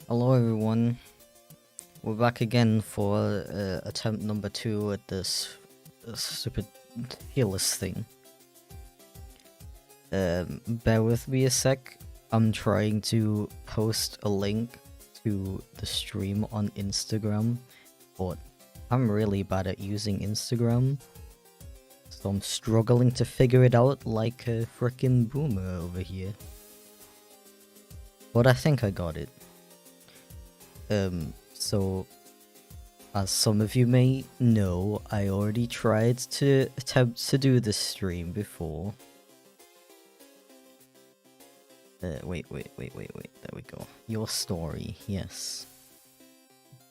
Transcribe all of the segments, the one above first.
Hello everyone, we're back again for attempt number 2 at this stupid healers thing. Bear with me a sec, I'm trying to post a link to the stream on Instagram, but I'm really bad at using Instagram, so I'm struggling to figure it out like a frickin' boomer over here. But I think I got it. So, as some of you may know, I already tried to attempt to do this stream before. Wait, there we go. Your story, yes.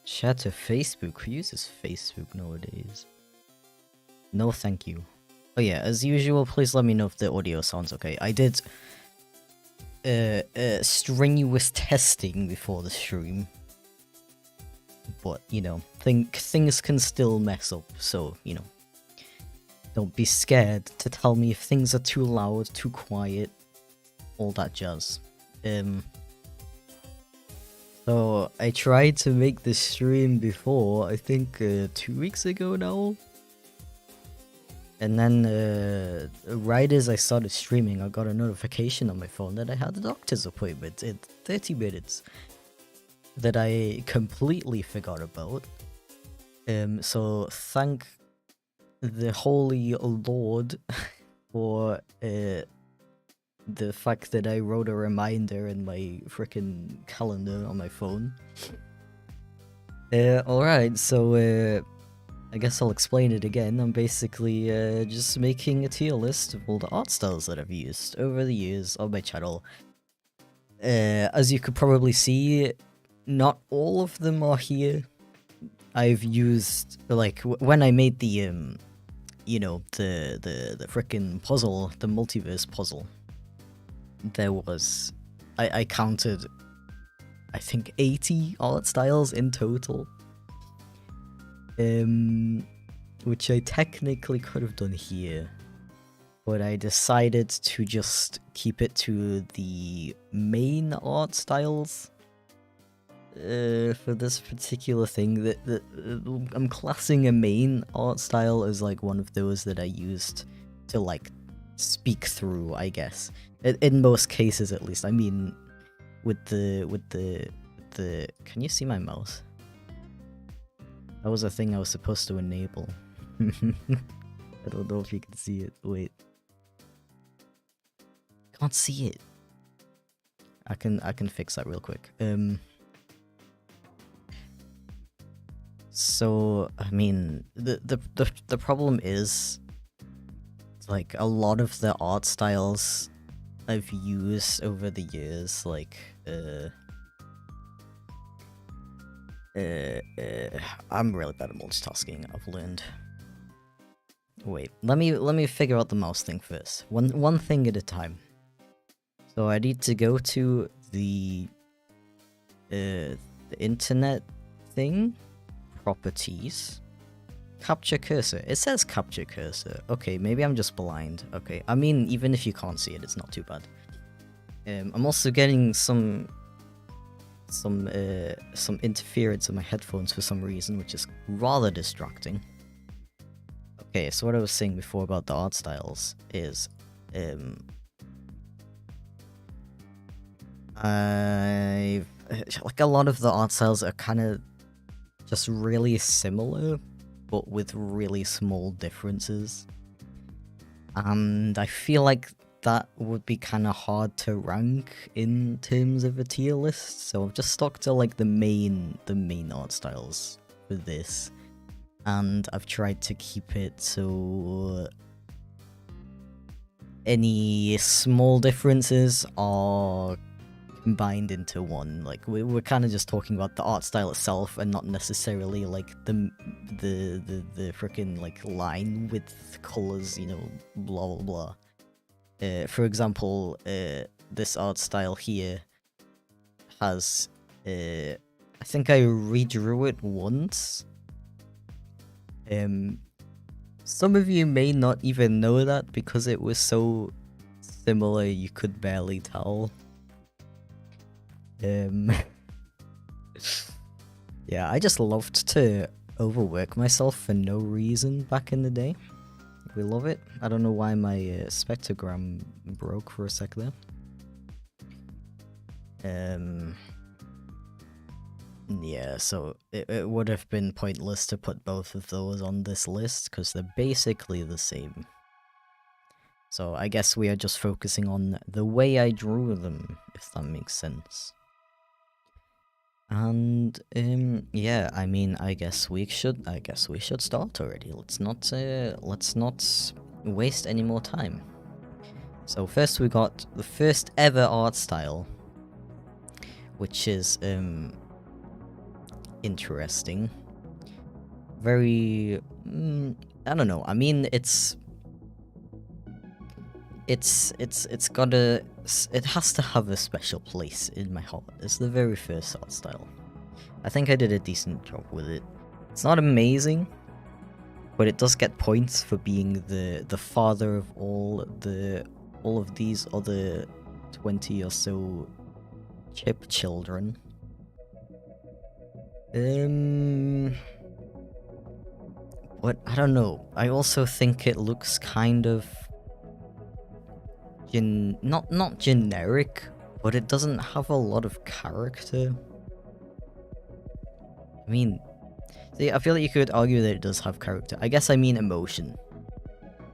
Share to Facebook, who uses Facebook nowadays? No thank you. Oh yeah, as usual, please let me know if the audio sounds okay. I did strenuous testing before the stream. But, you know, things can still mess up, so, you know, don't be scared to tell me if things are too loud, too quiet, all that jazz. So, I tried to make this stream before, I think 2 weeks ago now. And then, right as I started streaming, I got a notification on my phone that I had a doctor's appointment in 30 minutes. That I completely forgot about. So thank the Holy Lord for the fact that I wrote a reminder in my frickin' calendar on my phone. Alright, so I guess I'll explain it again. I'm basically just making a tier list of all the art styles that I've used over the years on my channel. As you could probably see, not all of them are here. I've used, like, when I made the, you know, the frickin' puzzle, the multiverse puzzle, there was, I counted, I think 80 art styles in total. Which I technically could have done here, but I decided to just keep it to the main art styles. For this particular thing, that I'm classing a main art style as like one of those that I used to like speak through, I guess. In most cases, at least. I mean, with the can you see my mouse? That was a thing I was supposed to enable. I don't know if you can see it. Wait, can't see it. I can fix that real quick. So, I mean, the problem is, like, a lot of the art styles I've used over the years, like, I'm really bad at multitasking, I've learned. Wait, let me figure out the mouse thing first. One thing at a time. So I need to go to the internet thing. Properties, capture cursor. It says capture cursor. Okay, maybe I'm just blind. Okay, I mean, even if you can't see it, it's not too bad. I'm also getting some interference in my headphones for some reason, which is rather distracting. Okay, so what I was saying before about the art styles is, like, a lot of the art styles are kind of just really similar, but with really small differences. And I feel like that would be kind of hard to rank in terms of a tier list, so I've just stuck to like the main art styles for this. And I've tried to keep it so any small differences are combined into one. Like, we're kind of just talking about the art style itself and not necessarily like the freaking like line with colors, you know, blah blah blah. For example, this art style here has I think I redrew it once. Some of you may not even know that because it was so similar you could barely tell. Yeah, I just loved to overwork myself for no reason back in the day. We love it. I don't know why my spectrogram broke for a sec there. Yeah, so it would have been pointless to put both of those on this list because they're basically the same. So I guess we are just focusing on the way I drew them, if that makes sense. And yeah, I mean, I guess we should start already. Let's not waste any more time. So first we got the first ever art style, which is interesting. Very I don't know. I mean, it has to have a special place in my heart. It's the very first art style. I think I did a decent job with it. It's not amazing, but it does get points for being the father of all of these other 20 or so chip children. But I don't know. I also think it looks kind of not generic, but it doesn't have a lot of character. I mean, see, I feel like you could argue that it does have character. I guess I mean emotion.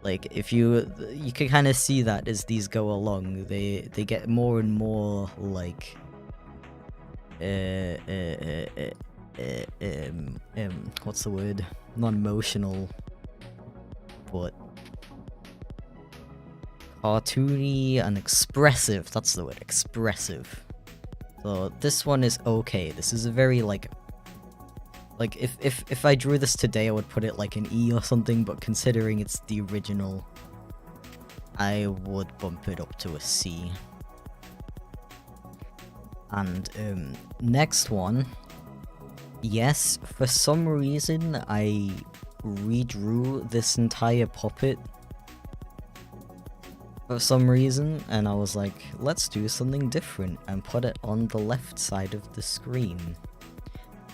Like, if you can kind of see that as these go along, they get more and more like what's the word? Not emotional, but cartoony and expressive. That's the word, expressive. So this one is okay. This is a very like if I drew this today, I would put it like an E or something, but considering it's the original, I would bump it up to a C. And next one, yes, for some reason I redrew this entire puppet for some reason, and I was like, let's do something different and put it on the left side of the screen.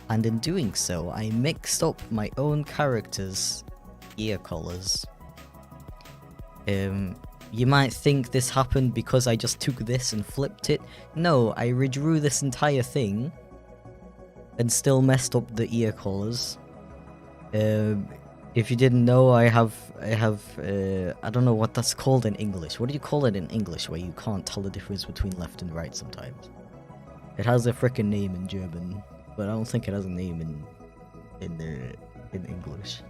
And in doing so, I mixed up my own character's ear colors. You might think this happened because I just took this and flipped it. No, I redrew this entire thing and still messed up the ear colors. If you didn't know, I have I don't know what that's called in English. What do you call it in English where you can't tell the difference between left and right sometimes? It has a frickin' name in German, but I don't think it has a name in English.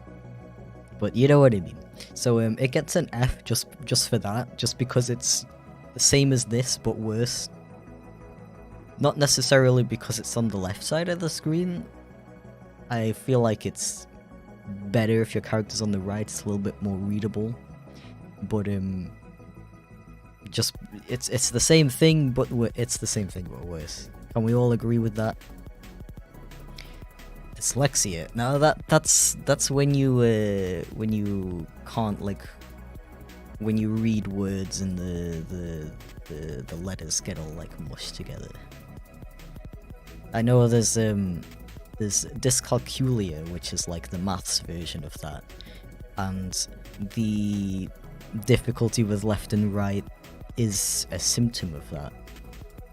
But you know what I mean. So it gets an F just for that, just because it's the same as this but worse. Not necessarily because it's on the left side of the screen. I feel like it's better if your character's on the right. It's a little bit more readable. But just it's the same thing, but it's the same thing but worse. Can we all agree with that? Dyslexia. Now that's when you can't, like, when you read words and the letters get all like mushed together. I know there's dyscalculia, which is like the maths version of that, and the difficulty with left and right is a symptom of that.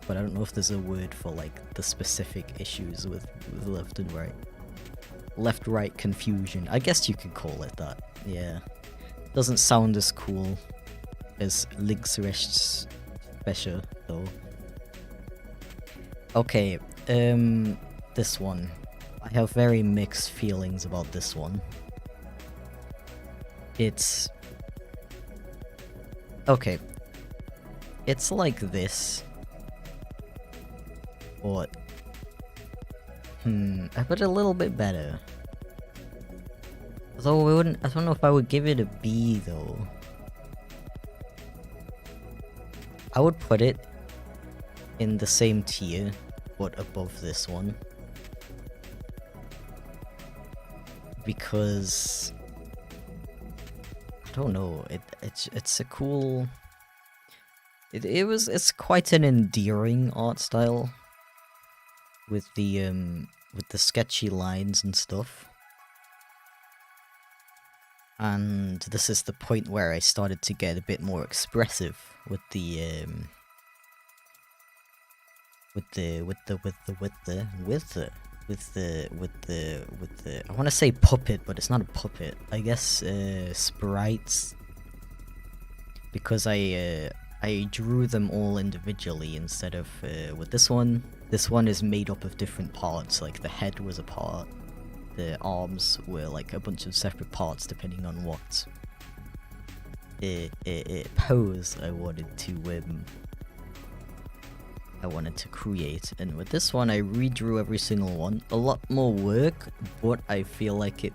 But I don't know if there's a word for like the specific issues with left and right. Left-right confusion. I guess you could call it that. Yeah. Doesn't sound as cool as links-rechts besser, though. Okay, this one. I have very mixed feelings about this one. It's... okay. It's like this. But... I put it a little bit better. Although I don't know if I would give it a B though. I would put it in the same tier, but above this one. Because I don't know, it's a cool... It's quite an endearing art style. with the sketchy lines and stuff. And this is the point where I started to get a bit more expressive with the I want to say puppet, but it's not a puppet. I guess sprites, because I drew them all individually instead of with this one. This one is made up of different parts. Like the head was a part, the arms were like a bunch of separate parts depending on what pose I wanted to create. And with this one, I redrew every single one. A lot more work, but I feel like it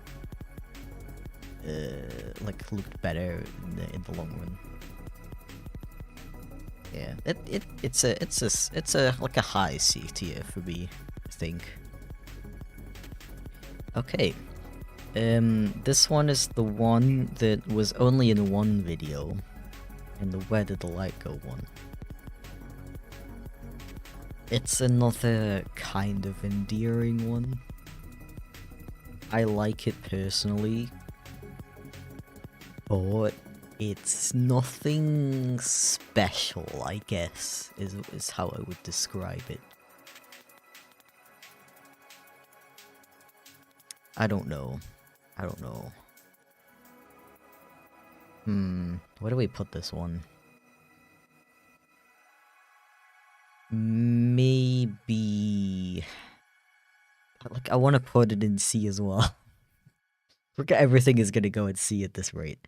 like looked better in the long run. Yeah, it's a like a high C tier for me, I think. Okay, this one is the one that was only in one video, in the Where Did the Light Go one. It's another kind of endearing one. I like it personally, but it's nothing special, I guess, is how I would describe it. I don't know. Where do we put this one? Maybe... Like, I want to put it in C as well. Look at everything is gonna go in C at this rate.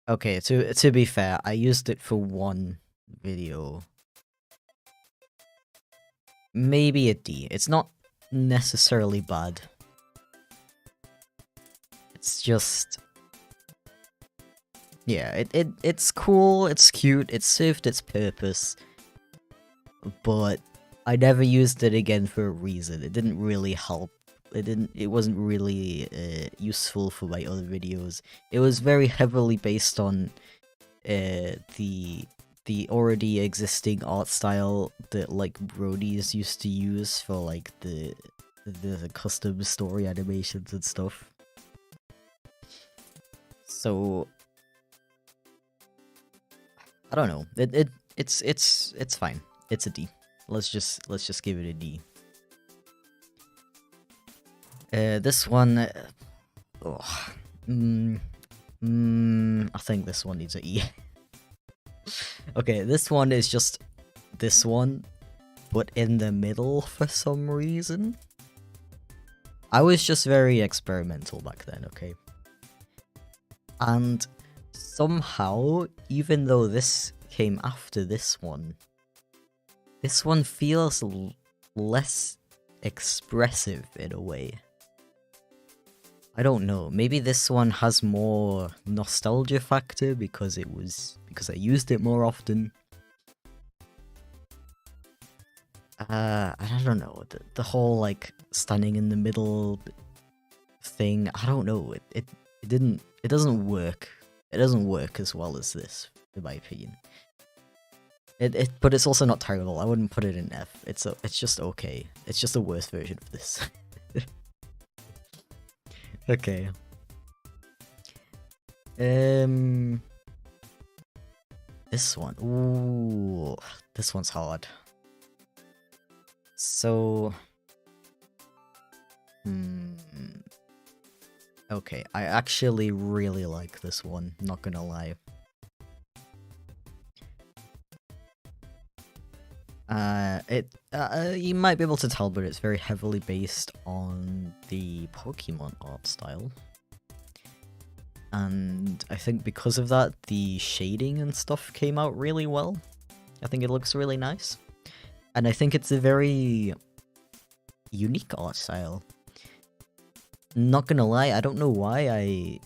Okay, to be fair, I used it for one video. Maybe a D. It's not necessarily bad. It's just... yeah, it's cool, it's cute, it served its purpose, but I never used it again for a reason. It didn't really help. It wasn't really useful for my other videos. It was very heavily based on the already existing art style that like Brodies used to use for like the custom story animations and stuff. So I don't know. It's fine. It's a D. Let's just give it a D. This one, I think this one needs a E. Okay, this one is just this one, but in the middle for some reason. I was just very experimental back then, okay? And somehow, even though this came after this one feels less expressive in a way. I don't know, maybe this one has more nostalgia factor because I used it more often. I don't know, the whole like standing in the middle thing, I don't know, it doesn't work. It doesn't work as well as this, in my opinion. But it's also not terrible. I wouldn't put it in F. It's just okay. It's just a worse version of this. Okay. This one. Ooh, this one's hard. So, okay, I actually really like this one, not gonna lie. You might be able to tell, but it's very heavily based on the Pokemon art style. And I think because of that, the shading and stuff came out really well. I think it looks really nice. And I think it's a very unique art style. Not gonna lie, I don't know why I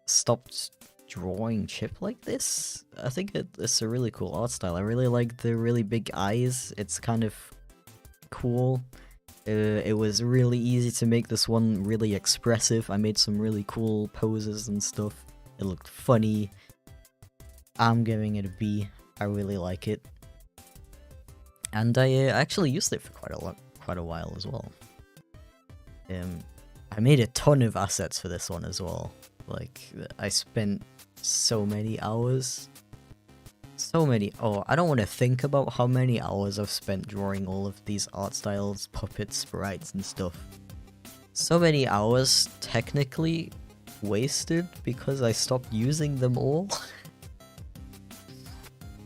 stopped drawing Chip like this. I think it's a really cool art style. I really like the really big eyes. It's kind of cool. It was really easy to make this one really expressive. I made some really cool poses and stuff. It looked funny. I'm giving it a B. I really like it. And I actually used it for quite a while as well. I made a ton of assets for this one as well. Like, I spent so many hours. Oh, I don't want to think about how many hours I've spent drawing all of these art styles, puppets, sprites, and stuff. So many hours, technically, wasted because I stopped using them all.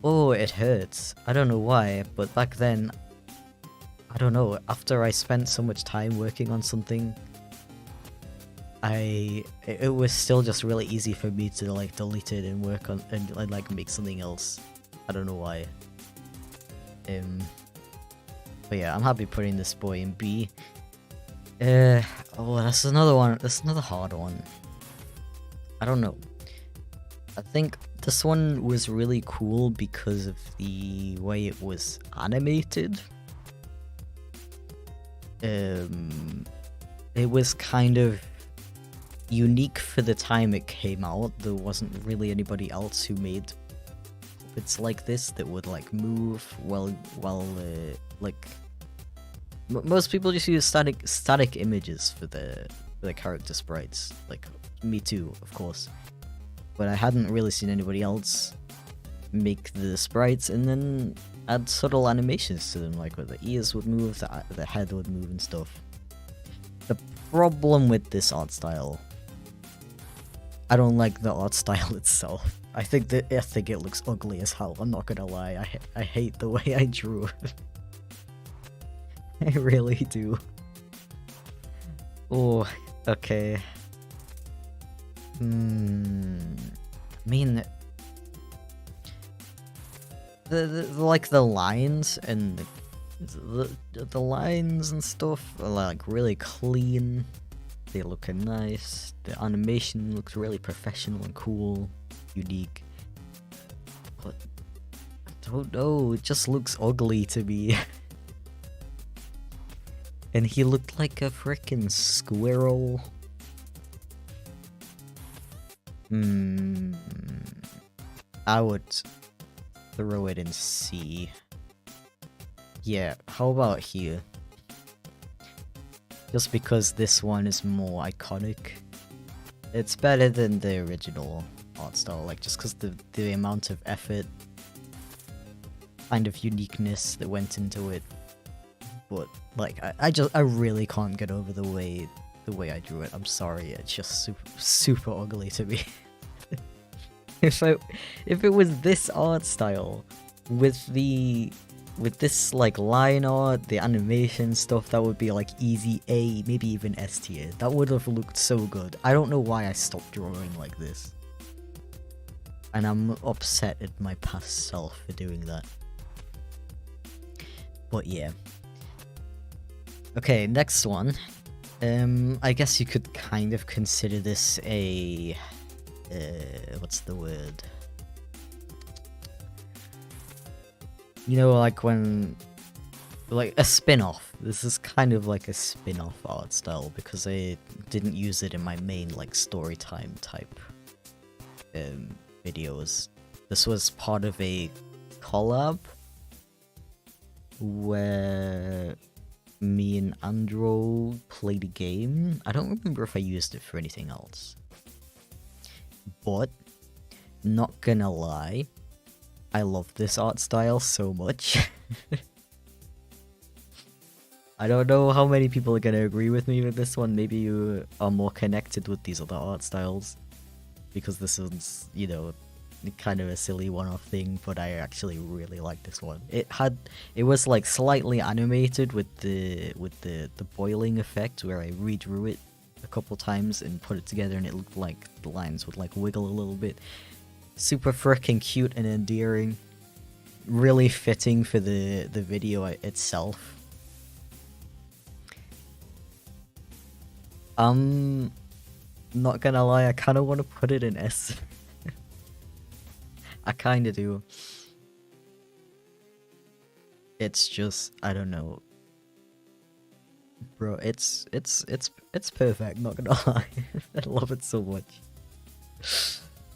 Oh, it hurts. I don't know why, but back then, I don't know, after I spent so much time working on something, it was still just really easy for me to like delete it and work on and like make something else. I don't know why. But yeah, I'm happy putting this boy in B. Oh, that's another one. That's another hard one. I don't know. I think this one was really cool because of the way it was animated. It was kind of unique for the time it came out. There wasn't really anybody else who made puppets like this that would like move while like most people just use static images for the character sprites. Like me too, of course. But I hadn't really seen anybody else make the sprites and then add subtle animations to them, like where the ears would move, the head would move and stuff. The problem with this art style, I don't like the art style itself. I think it looks ugly as hell, I'm not gonna lie. I hate the way I drew it. I really do. Oh, okay. I mean, the lines and the lines and stuff are like really clean. They look nice. The animation looks really professional and cool, unique. But I don't know, it just looks ugly to me. And he looked like a frickin' squirrel. I would throw it in C. Yeah, how about here? Just because this one is more iconic. It's better than the original art style, like just because the amount of effort, kind of uniqueness that went into it. But like I really can't get over the way I drew it. I'm sorry, it's just super ugly to me. If it was this art style with this like line art, the animation stuff, that would be like easy A, maybe even S tier. That would have looked so good. I don't know why I stopped drawing like this. And I'm upset at my past self for doing that. But yeah. Okay, next one. I guess you could kind of consider this a what's the word? You know, like when, like a spin-off. This is kind of like a spin-off art style because I didn't use it in my main like story time type videos. This was part of a collab where me and Andro played a game. I don't remember if I used it for anything else. But, not gonna lie, I love this art style so much. I don't know how many people are gonna agree with me with this one. Maybe you are more connected with these other art styles. Because this one's, you know, kind of a silly one-off thing, but I actually really like this one. It was like slightly animated with the boiling effect where I redrew it a couple times and put it together and it looked like the lines would like wiggle a little bit. Super freaking cute and endearing. Really fitting for the video itself. Not gonna lie, I kinda wanna put it in S. I kinda do. It's just, I don't know. Bro, it's perfect, not gonna lie. I love it so much.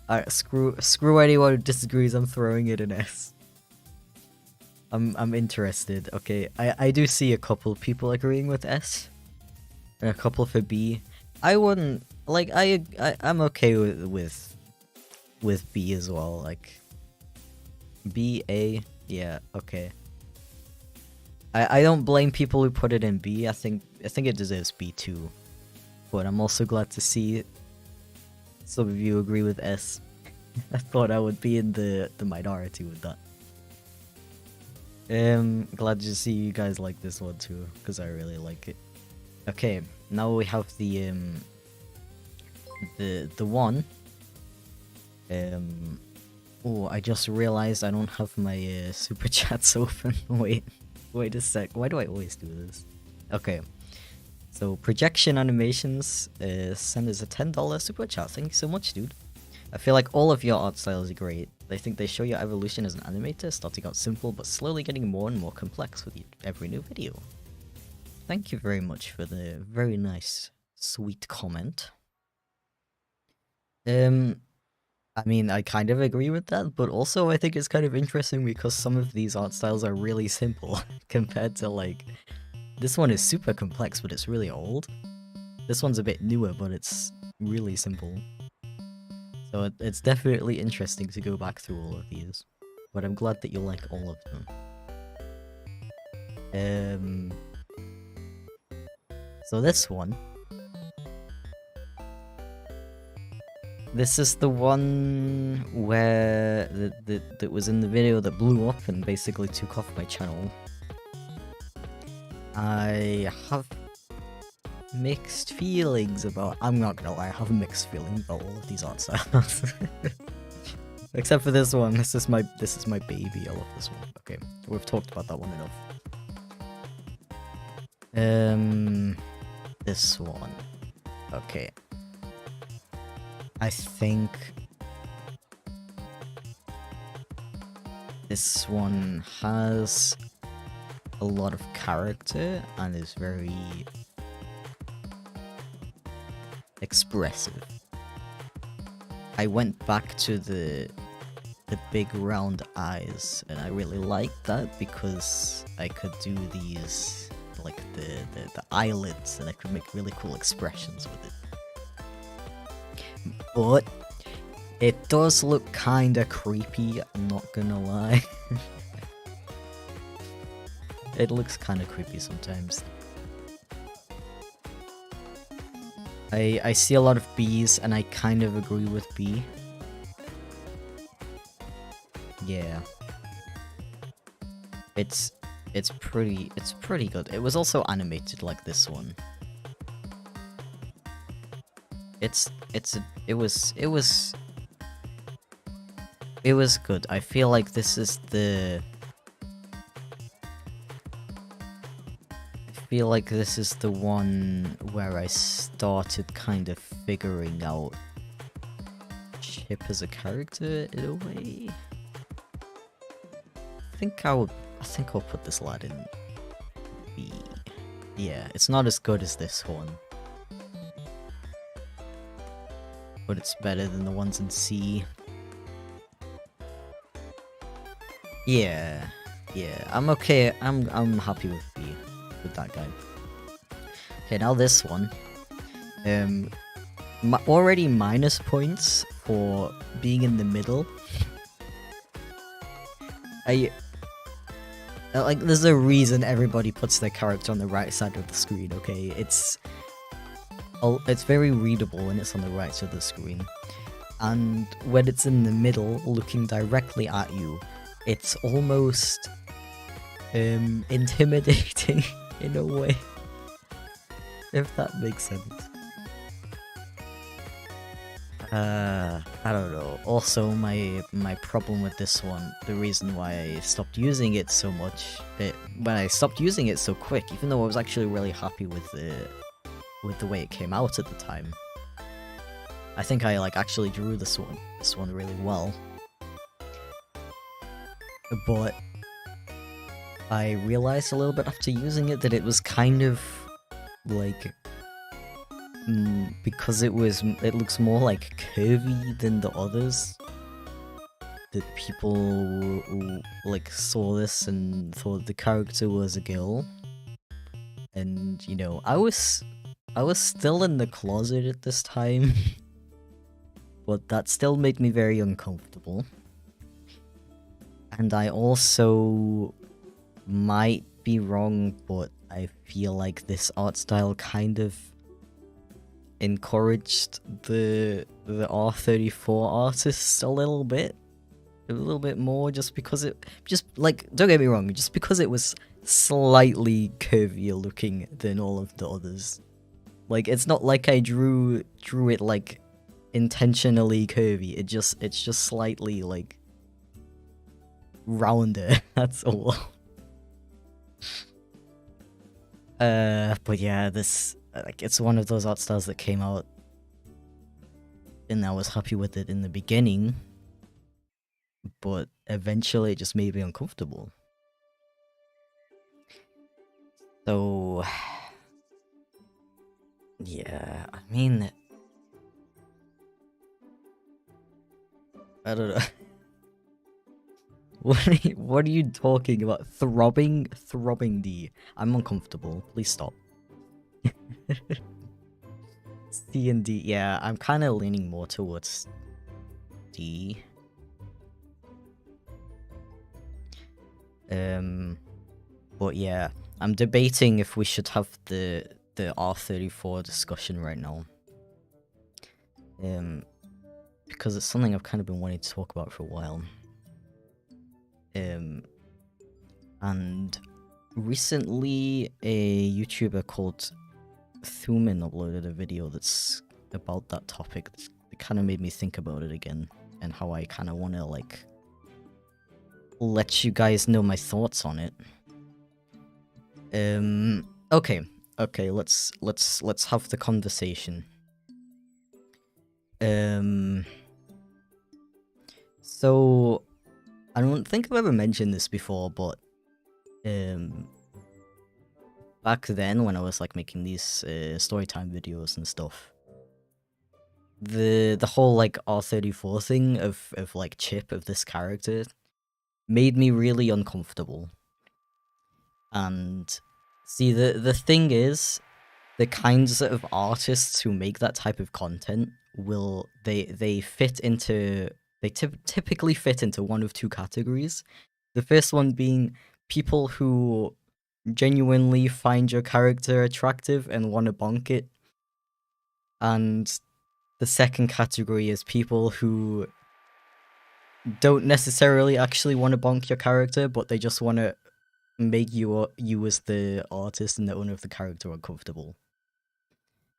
Alright, screw anyone who disagrees. I'm throwing it an S. I'm interested. Okay, I do see a couple of people agreeing with S, and a couple for B. I wouldn't like. I'm okay with B as well. Like B, A, yeah, okay. I don't blame people who put it in B. I think it deserves B too. But I'm also glad to see some of you agree with S. I thought I would be in the minority with that. Glad to see you guys like this one too, because I really like it. Okay, now we have the one. Oh, I just realized I don't have my super chats open. Wait a sec. Why do I always do this? Okay. So projection animations send us a $10 super chat. Thank you so much, dude. I feel like all of your art styles are great. I think they show your evolution as an animator, starting out simple but slowly getting more and more complex with every new video. Thank you very much for the very nice, sweet comment. I mean, I kind of agree with that, but also I think it's kind of interesting because some of these art styles are really simple compared to, like, this one is super complex, but it's really old. This one's a bit newer, but it's really simple. So it's definitely interesting to go back through all of these. But I'm glad that you like all of them. So this one. This is the one where that was in the video that blew up and basically took off my channel. I have mixed feelings about. I'm not gonna lie, I have mixed feelings about all of these art styles. Except for this one. This is my baby. I love this one. Okay, we've talked about that one enough. This one. Okay. I think this one has a lot of character and is very expressive. I went back to the big round eyes and I really liked that because I could do these, like the eyelids, and I could make really cool expressions with it. But it does look kinda creepy, I'm not gonna lie. It looks kinda creepy sometimes. I see a lot of B's and I kind of agree with B. Yeah. It's pretty good. It was also animated like this one. It was good. I feel like this is the one where I started kind of figuring out Chip as a character in a way. I think I'll put this lad in B. Yeah, it's not as good as this one, but it's better than the ones in C. Yeah, I'm okay. I'm happy with B, with that guy. Okay, now this one. Already minus points for being in the middle. Like, there's a reason everybody puts their character on the right side of the screen, okay? It's very readable when it's on the right side of the screen. And when it's in the middle, looking directly at you, it's almost intimidating in a way. If that makes sense. I don't know. Also, my problem with this one, the reason why I stopped using it so much, when I stopped using it so quick, even though I was actually really happy with the way it came out at the time. I think I actually drew this one really well. But I realized a little bit after using it that it was kind of like because it looks more like curvy than the others, that people who, like, saw this and thought the character was a girl. And, you know, I was still in the closet at this time, but that still made me very uncomfortable. And I also might be wrong, but I feel like this art style kind of encouraged the R34 artists a little bit more, just because don't get me wrong, just because it was slightly curvier looking than all of the others. Like, it's not like I drew it like intentionally curvy. It's just slightly like rounder. That's all. But yeah, this, like, it's one of those art styles that came out and I was happy with it in the beginning, but eventually it just made me uncomfortable. So yeah, I mean, I don't know. What are you talking about? Throbbing D. I'm uncomfortable. Please stop. C and D. Yeah, I'm kind of leaning more towards D. But yeah, I'm debating if we should have the R34 discussion right now. Because it's something I've kind of been wanting to talk about for a while. And recently a YouTuber called Thuman uploaded a video that's about that topic. It kind of made me think about it again, and how I kind of want to, like, let you guys know my thoughts on it. Okay, let's have the conversation. So I don't think I've ever mentioned this before, but back then when I was, like, making these storytime videos and stuff, the whole, like, R34 thing of like Chip, of this character, made me really uncomfortable. And see, the thing is, the kinds of artists who make that type of content they typically fit into one of two categories. The first one being people who genuinely find your character attractive and want to bonk it, and the second category is people who don't necessarily actually want to bonk your character, but they just want to make you as the artist and the owner of the character uncomfortable.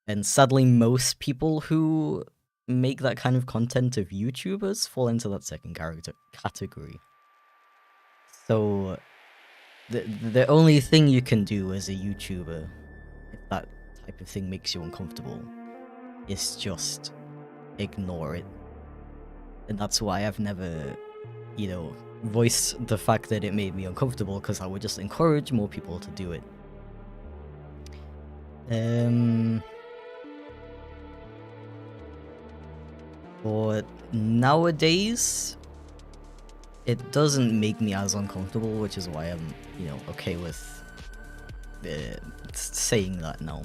And sadly, most people who make that kind of content of YouTubers fall into that second category. So the only thing you can do as a YouTuber, if that type of thing makes you uncomfortable, is just ignore it. And that's why I've never, you know, voiced the fact that it made me uncomfortable, because I would just encourage more people to do it. But nowadays, it doesn't make me as uncomfortable, which is why I'm, you know, okay with saying that now.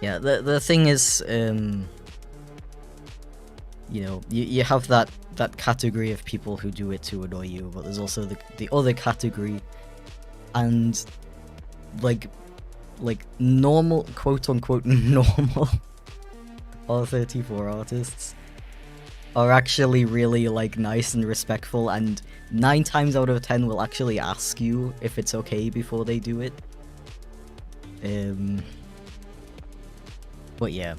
Yeah, the thing is, you know, you have that category of people who do it to annoy you, but there's also the other category, and like normal, quote unquote normal R34 artists are actually really, like, nice and respectful, and 9 times out of 10 will actually ask you if it's okay before they do it. But yeah,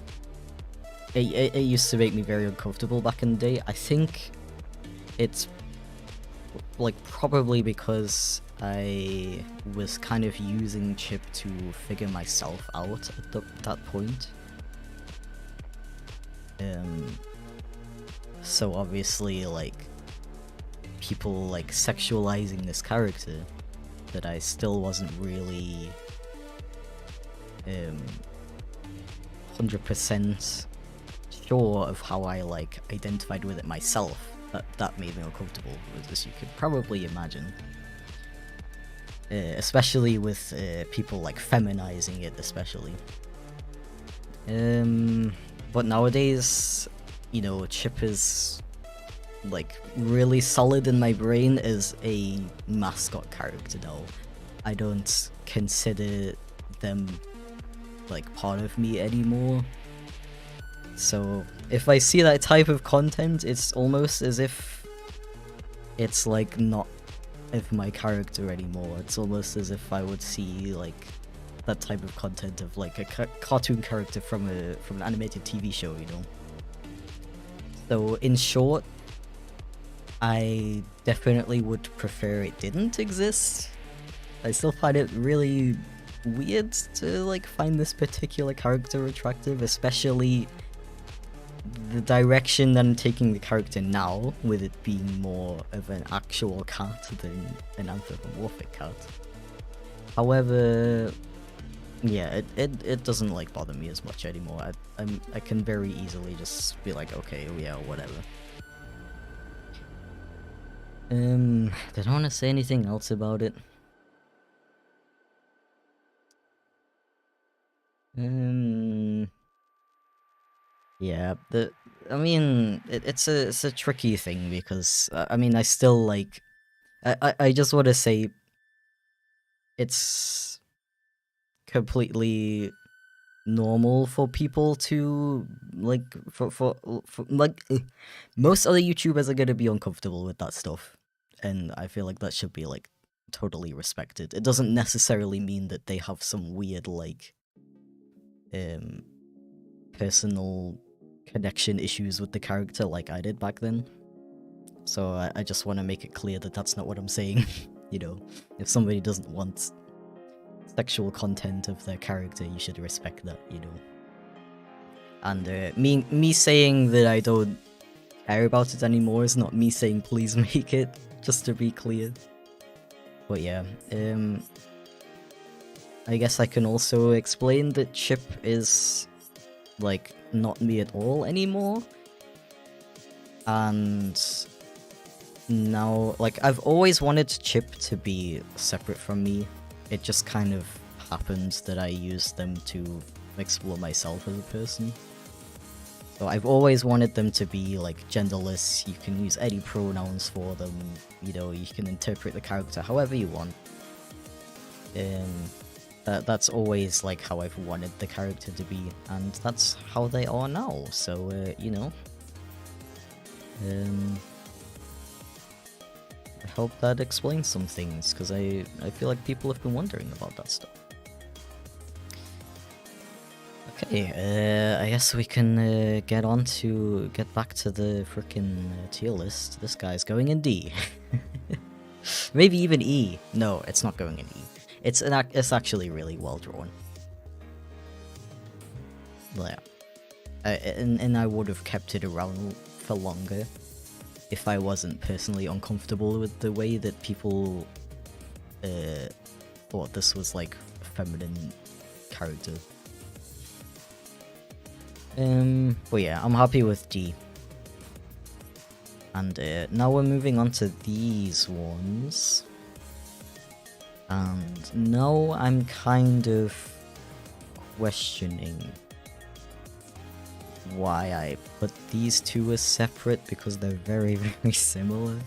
it used to make me very uncomfortable back in the day. I think it's, like, probably because I was kind of using Chip to figure myself out at that point. So obviously, like, people, like, sexualizing this character that I still wasn't really 100% sure of how I like identified with it myself. That made me uncomfortable, as you could probably imagine. Especially with people like feminizing it, especially. But nowadays, you know, Chip is like really solid in my brain as a mascot character now. I don't consider them like part of me anymore. So if I see that type of content, it's almost as if it's like not of my character anymore. It's almost as if I would see like that type of content of like a cartoon character from an animated TV show, you know. So in short, I definitely would prefer it didn't exist. I still find it really weird to like find this particular character attractive, especially the direction that I'm taking the character now, with it being more of an actual cat than an anthropomorphic cat. However, yeah, it doesn't like bother me as much anymore. I can very easily just be like, okay, yeah, whatever. Did I want to say anything else about it? Yeah, I mean, it's a tricky thing because I mean, I still like, I just want to say, it's completely normal for people to like for like most other YouTubers are gonna be uncomfortable with that stuff, and I feel like that should be like totally respected. It doesn't necessarily mean that they have some weird like personal connection issues with the character like I did back then. So I just want to make it clear that that's not what I'm saying. You know, if somebody doesn't want sexual content of their character, you should respect that, you know. And me saying that I don't care about it anymore is not me saying please make it, just to be clear. But yeah, I guess I can also explain that Chip is like not me at all anymore. And now, like, I've always wanted Chip to be separate from me. It just kind of happened that I used them to explore myself as a person. So I've always wanted them to be, like, genderless. You can use any pronouns for them. You know, you can interpret the character however you want. That's always, like, how I've wanted the character to be. And that's how they are now. So, you know. I hope that explains some things, because I feel like people have been wondering about that stuff. Okay, I guess we can get back to the frickin' tier list. This guy's going in D. Maybe even E. No, it's not going in E. It's actually really well drawn. Yeah. And I would have kept it around for longer if I wasn't personally uncomfortable with the way that people thought this was like a feminine character. But yeah, I'm happy with D. And now we're moving on to these ones. And now I'm kind of questioning why I put these two as separate, because they're very, very similar.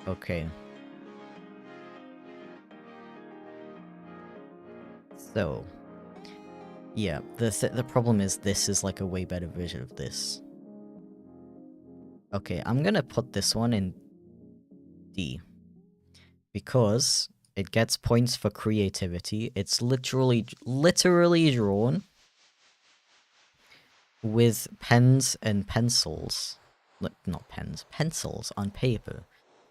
Okay. So, yeah, the problem is this is like a way better version of this. Okay, I'm gonna put this one in D. Because it gets points for creativity. It's literally drawn with pens and pencils. Not pens, pencils on paper.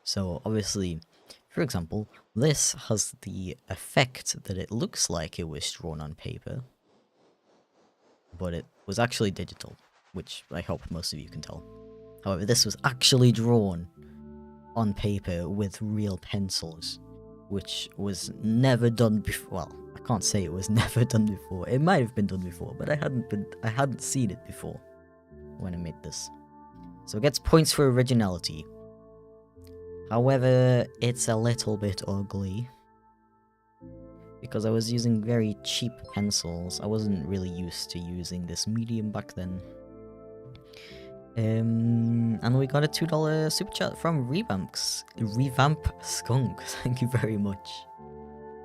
So obviously, for example, this has the effect that it looks like it was drawn on paper, but it was actually digital, which I hope most of you can tell. However, this was actually drawn on paper with real pencils, which was never done before. Well, I can't say it was never done before. It might have been done before, but I hadn't seen it before when I made this. So it gets points for originality. However, it's a little bit ugly because I was using very cheap pencils. I wasn't really used to using this medium back then. And we got a $2 super chat from Revamp Skunk. Thank you very much.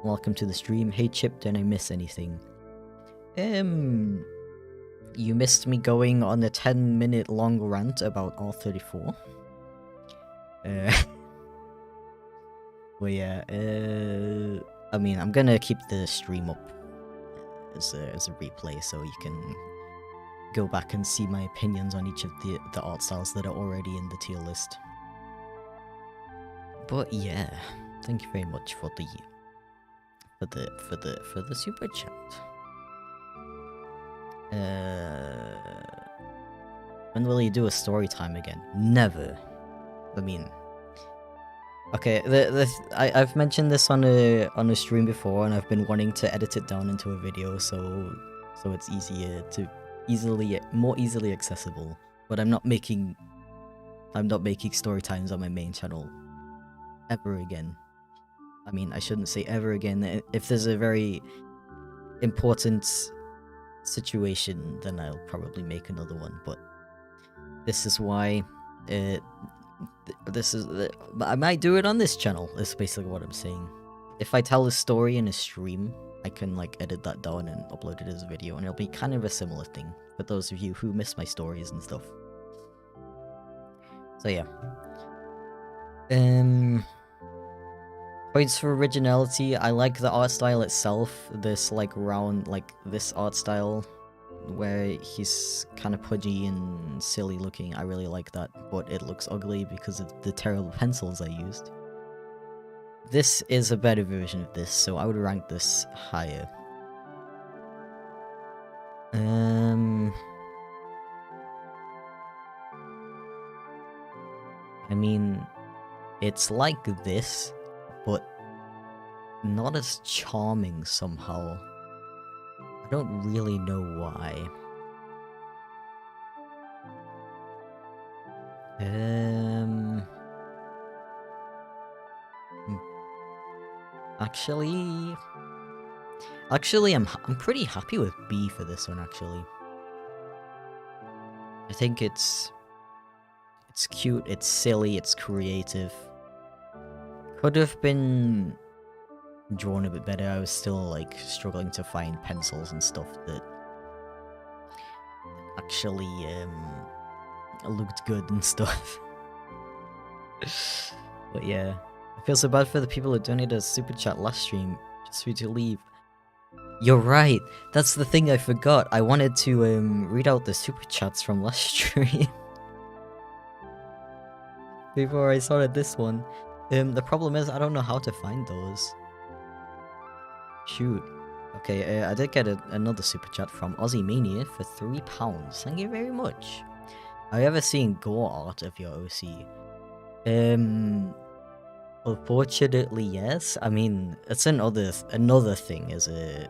Welcome to the stream. Hey Chip, did I miss anything? You missed me going on a 10-minute long rant about R34. Well, yeah, I mean, I'm gonna keep the stream up as a replay so you can go back and see my opinions on each of the art styles that are already in the tier list. But yeah, thank you very much for the super chat. When will you do a story time again? Never. I mean, okay, I've mentioned this on a stream before, and I've been wanting to edit it down into a video, so it's more easily accessible. But I'm not making story times on my main channel ever again. I mean, I shouldn't say ever again. If there's a very important situation, then I'll probably make another one. But this is why I might do it on this channel. That's basically what I'm saying. If I tell a story in a stream, I can like edit that down and upload it as a video, and it'll be kind of a similar thing for those of you who miss my stories and stuff. So yeah. Points for originality. I like the art style itself. This like round, like this art style where he's kind of pudgy and silly looking. I really like that, but it looks ugly because of the terrible pencils I used. This is a better version of this, so I would rank this higher. I mean, it's like this, but not as charming somehow. I don't really know why. Actually, I'm pretty happy with B for this one. Actually, I think it's cute, it's silly, it's creative. Could have been drawn a bit better. I was still like struggling to find pencils and stuff that actually looked good and stuff. But yeah, I feel so bad for the people who donated a super chat last stream just for you to leave. You're right, that's the thing I forgot. I wanted to read out the super chats from last stream before I started this one. The problem is I don't know how to find those. Shoot. Okay, I did get another super chat from Aussie Mania for £3. Thank you very much. Are you ever seeing gore art of your OC? Unfortunately, yes. I mean, it's another thing as a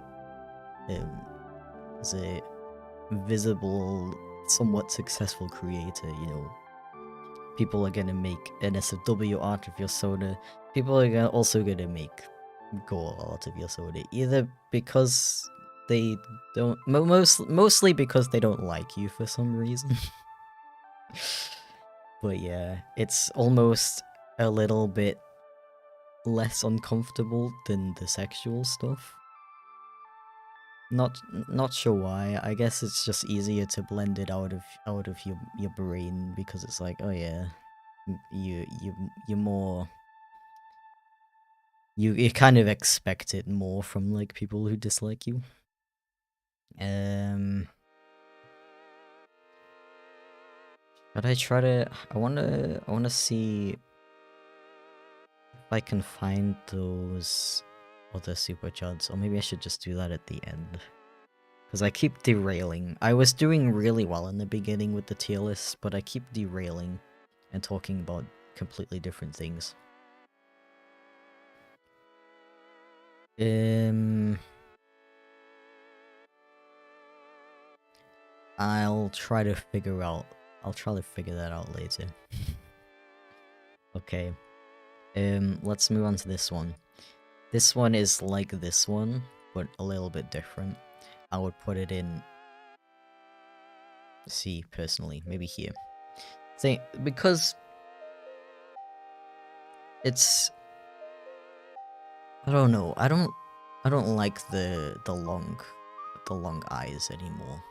visible, somewhat successful creator. You know, people are gonna make NSFW art of your soda. People are also gonna make gore art of your soda, either because they don't, mostly because they don't like you for some reason. But yeah, it's almost a little bit less uncomfortable than the sexual stuff. Not sure why. I guess it's just easier to blend it out of your brain, because it's like, oh yeah, you're more, you kind of expect it more from like people who dislike you. But I try to, I wanna see if I can find those other super chats, or maybe I should just do that at the end. Because I keep derailing. I was doing really well in the beginning with the tier list, but I keep derailing and talking about completely different things. I'll try to figure that out later. Okay. Let's move on to this one. This one is like this one, but a little bit different. I would put it in C personally, maybe here. Because it's, I don't know. I don't like the long eyes anymore.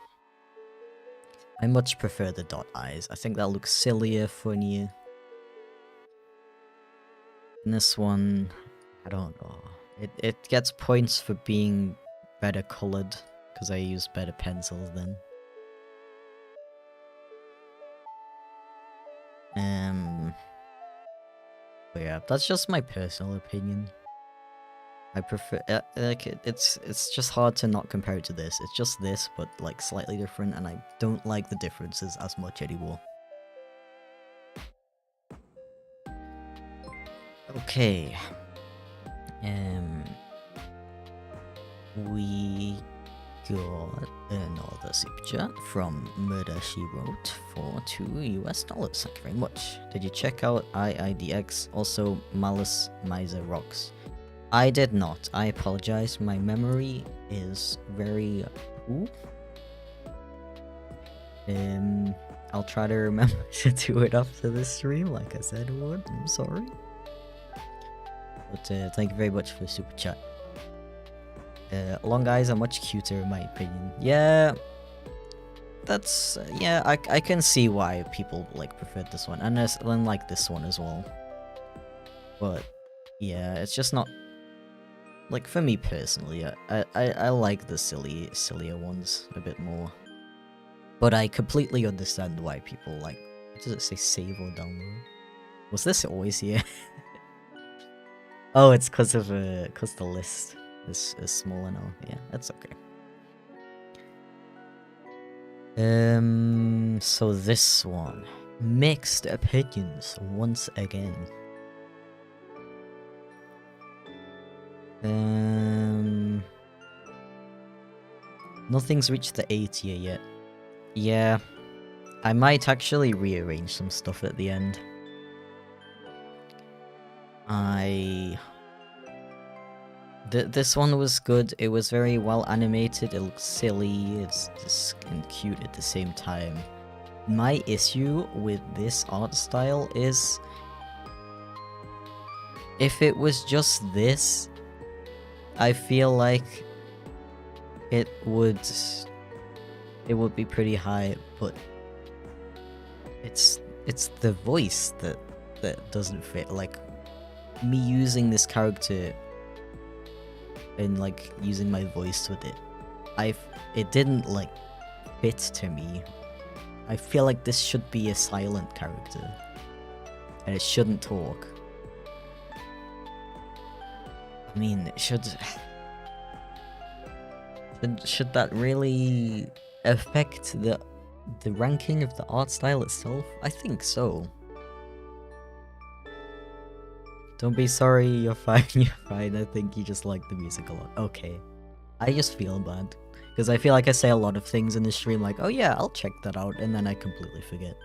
I much prefer the dot eyes. I think that looks sillier, funnier. And this one, I don't know. It gets points for being better colored because I use better pencils then. But yeah, that's just my personal opinion. I prefer like it's just hard to not compare it to this. It's just this, but like slightly different, and I don't like the differences as much anymore. Okay. We got another super chat from Murder She Wrote for $2 US. Thank you very much. Did you check out IIDX? Also, Malice Miser Rocks. I did not. I apologize. My memory is very poor. I'll try to remember to do it after this stream, like I said I would. I'm sorry. But thank you very much for the super chat. Long eyes are much cuter in my opinion. Yeah, that's yeah. I can see why people like preferred this one, and then like this one as well. But yeah, it's just not like for me personally. I like the sillier ones a bit more. But I completely understand why people like. Does it say save or download? Was this always here? Oh, it's because the list is smaller now. Yeah, that's okay. So this one, mixed opinions once again. Nothing's reached the A tier yet. Yeah, I might actually rearrange some stuff at the end. This one was good. It was very well animated. It looks silly. It's just and cute at the same time. My issue with this art style is if it was just this, I feel like it would be pretty high, but it's the voice that doesn't fit. Like me using this character and like using my voice with it, it didn't like fit to me. I feel like this should be a silent character and it shouldn't talk. I mean, it should that really affect the ranking of the art style itself? I think so. Don't be sorry, you're fine, you're fine. I think you just like the music a lot. Okay. I just feel bad. Because I feel like I say a lot of things in the stream like, oh yeah, I'll check that out, and then I completely forget.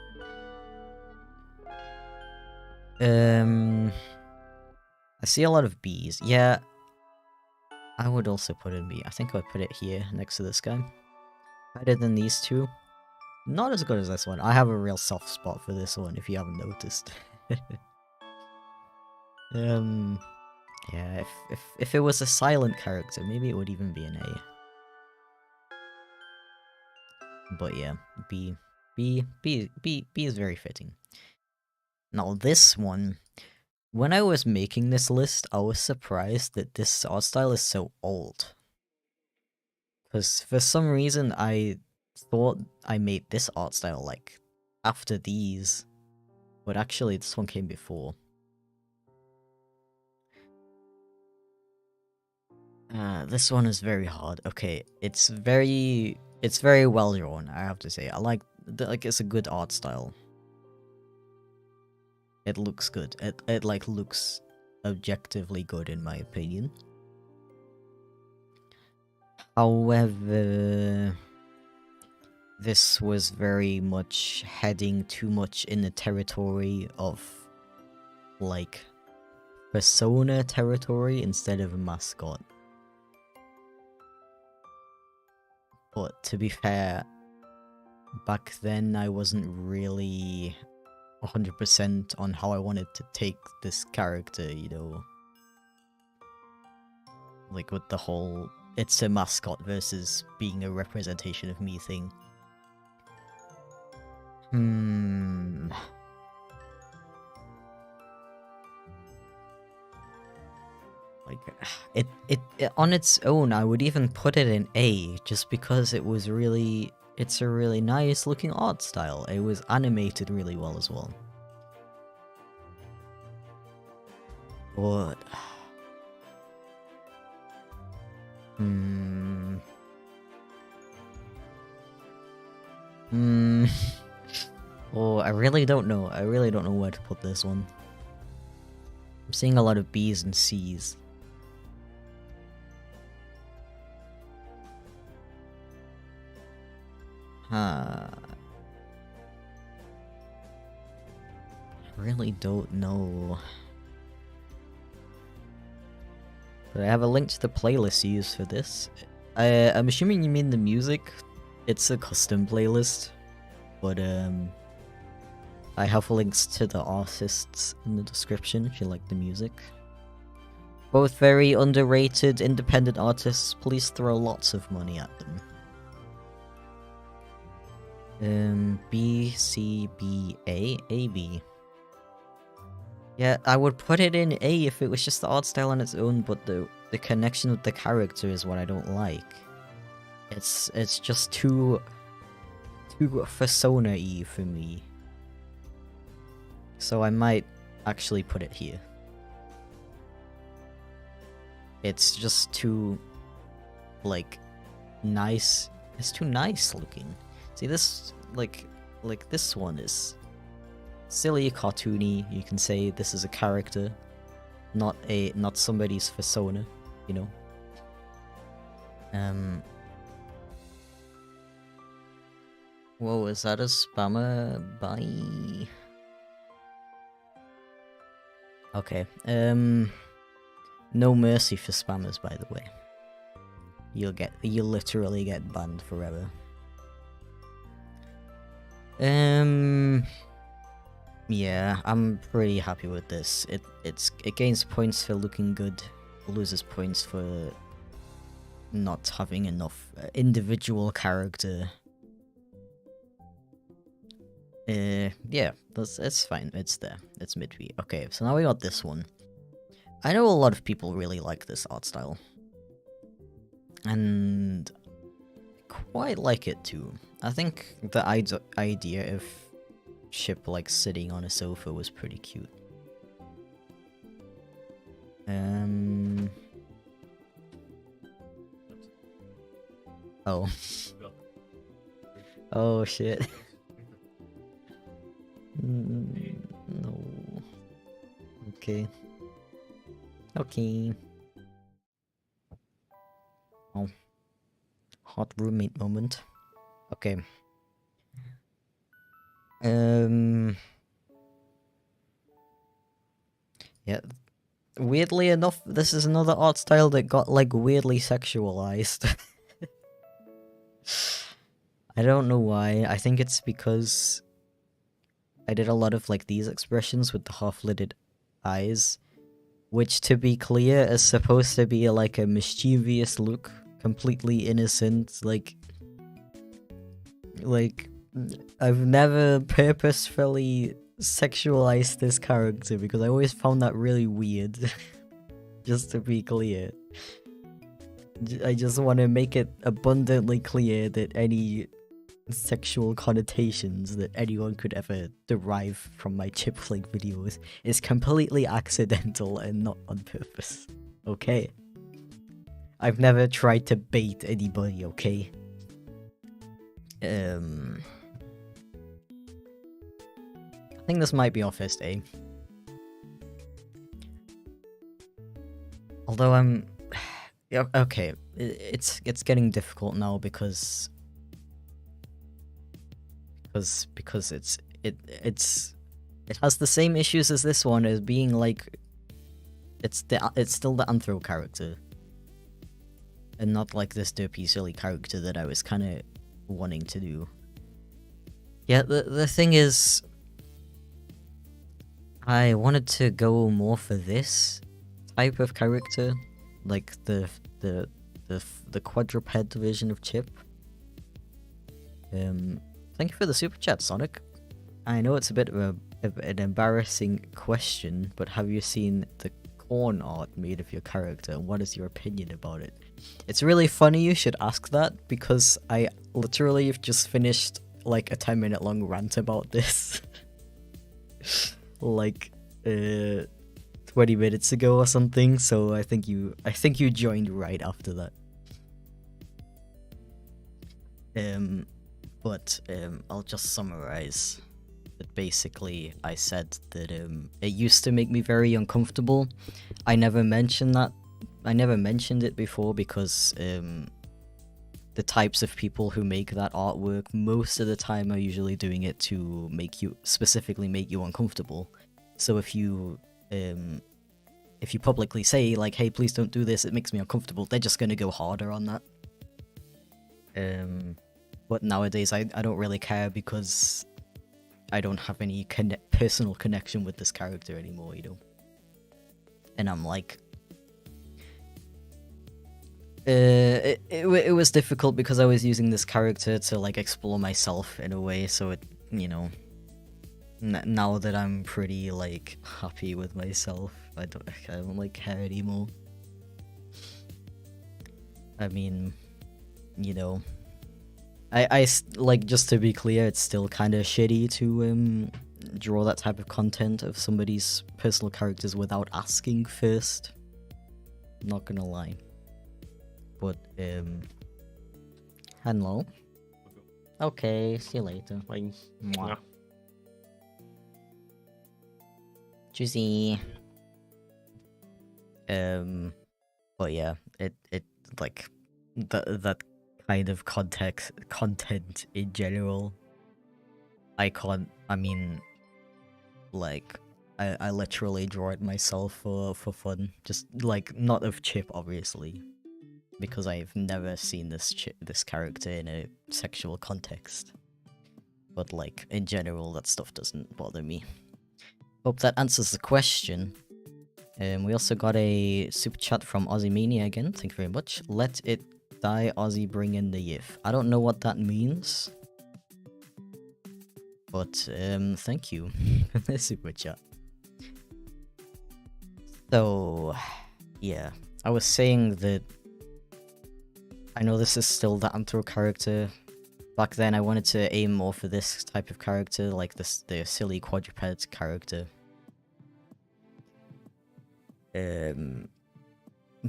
I see a lot of Bs. Yeah. I would also put in B. I think I would put it here, next to this guy. Better than these two. Not as good as this one. I have a real soft spot for this one, if you haven't noticed. Yeah, if it was a silent character, maybe it would even be an A. But yeah, B is very fitting. Now this one, when I was making this list, I was surprised that this art style is so old. Because for some reason I thought I made this art style like after these, but actually this one came before. This one is very hard. Okay, it's very well drawn, I have to say. I like it's a good art style. It looks good. It like looks objectively good in my opinion. However, this was very much heading too much in the territory of like persona territory instead of a mascot. But to be fair, back then I wasn't really 100% on how I wanted to take this character, you know. Like with the whole it's a mascot versus being a representation of me thing. Like, it on its own, I would even put it in A, just because it was really, it's a really nice looking art style. It was animated really well as well. But... oh, I really don't know. I really don't know where to put this one. I'm seeing a lot of B's and C's. I really don't know. But I have a link to the playlist you use for this. I'm assuming you mean the music. It's a custom playlist. But I have links to the artists in the description if you like the music. Both very underrated independent artists. Please throw lots of money at them. B, C, B, A, A, B. Yeah, I would put it in A if it was just the art style on its own, but the connection with the character is what I don't like. It's just too persona-y for me. So I might actually put it here. It's just too, like, nice. It's too nice looking. See, this, like this one is silly, cartoony. You can say this is a character, not somebody's persona, you know. Whoa, is that a spammer? Bye. Okay. No mercy for spammers, by the way. You'll literally get banned forever. Yeah, I'm pretty happy with this. It gains points for looking good, loses points for not having enough individual character. Yeah, it's fine. It's there. It's mid-B. Okay, so now we got this one. I know a lot of people really like this art style. And quite like it too. I think the idea of Chip like sitting on a sofa was pretty cute. Oh. Oh shit. No. Okay. Okay. Oh. Hot roommate moment. Okay. Yeah. Weirdly enough, this is another art style that got, like, weirdly sexualized. I don't know why. I think it's because I did a lot of, like, these expressions with the half-lidded eyes, which, to be clear, is supposed to be, like, a mischievous look, completely innocent, like, I've never purposefully sexualized this character because I always found that really weird. Just to be clear. I just want to make it abundantly clear that any sexual connotations that anyone could ever derive from my Chipflake videos is completely accidental and not on purpose. Okay? I've never tried to bait anybody, okay? I think this might be our first A. Although I'm... Yeah, okay, it's getting difficult now because it has the same issues as this one as being like it's still the anthro character and not like this derpy silly character that I was kind of wanting to do. Yeah, the thing is, I wanted to go more for this type of character, like the quadruped version of Chip. Thank you for the super chat, Sonic. I know it's a bit of an embarrassing question, but have you seen the corn art made of your character, and what is your opinion about it? It's really funny you should ask that, because I literally have just finished like a 10-minute long rant about this. like 20 minutes ago or something, so I think you joined right after that. But I'll just summarize that. Basically, I said that it used to make me very uncomfortable. I never mentioned it before because the types of people who make that artwork most of the time are usually doing it to specifically make you uncomfortable. So if you publicly say like, hey, please don't do this, it makes me uncomfortable, they're just gonna go harder on that. But nowadays I don't really care because I don't have any personal connection with this character anymore, you know? And I'm like... It was difficult because I was using this character to like explore myself in a way, so it, you know... now that I'm pretty like happy with myself, I don't like care anymore. I mean, you know... I like, just to be clear, it's still kind of shitty to draw that type of content of somebody's personal characters without asking first. Not gonna lie. But henlo. Okay, see you later. Bye. Mwah. Juicy. But yeah, it like that kind of content in general, I mean, like, I literally draw it myself for fun, just like, not of Chip obviously, because I've never seen this character in a sexual context, but like in general that stuff doesn't bother me. Hope that answers the question. We also got a super chat from Ozzymania again, thank you very much. Let it die, Ozzy, bring in the yiff. I don't know what that means, but thank you for the super chat. So yeah, I was saying that I know this is still the anthro character. Back then I wanted to aim more for this type of character, like the silly quadruped character.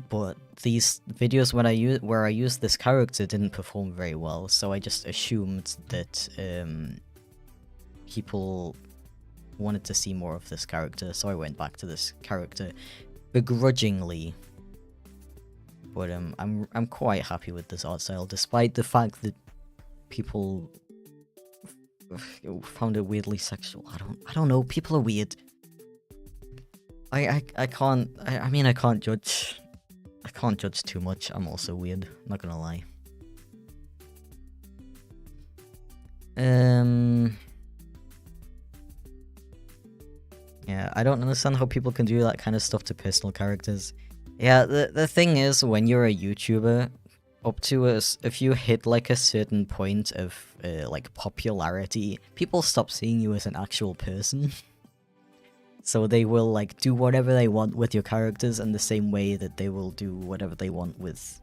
But these videos where I used this character didn't perform very well, so I just assumed that people wanted to see more of this character, so I went back to this character begrudgingly. But I'm quite happy with this art style, despite the fact that people found it weirdly sexual. I don't know, people are weird. I mean I can't judge. I can't judge too much. I'm also weird, not gonna lie. Yeah, I don't understand how people can do that kind of stuff to personal characters. Yeah, the thing is, when you're a YouTuber, up to us, if you hit like a certain point of like popularity, people stop seeing you as an actual person. So they will like do whatever they want with your characters in the same way that they will do whatever they want with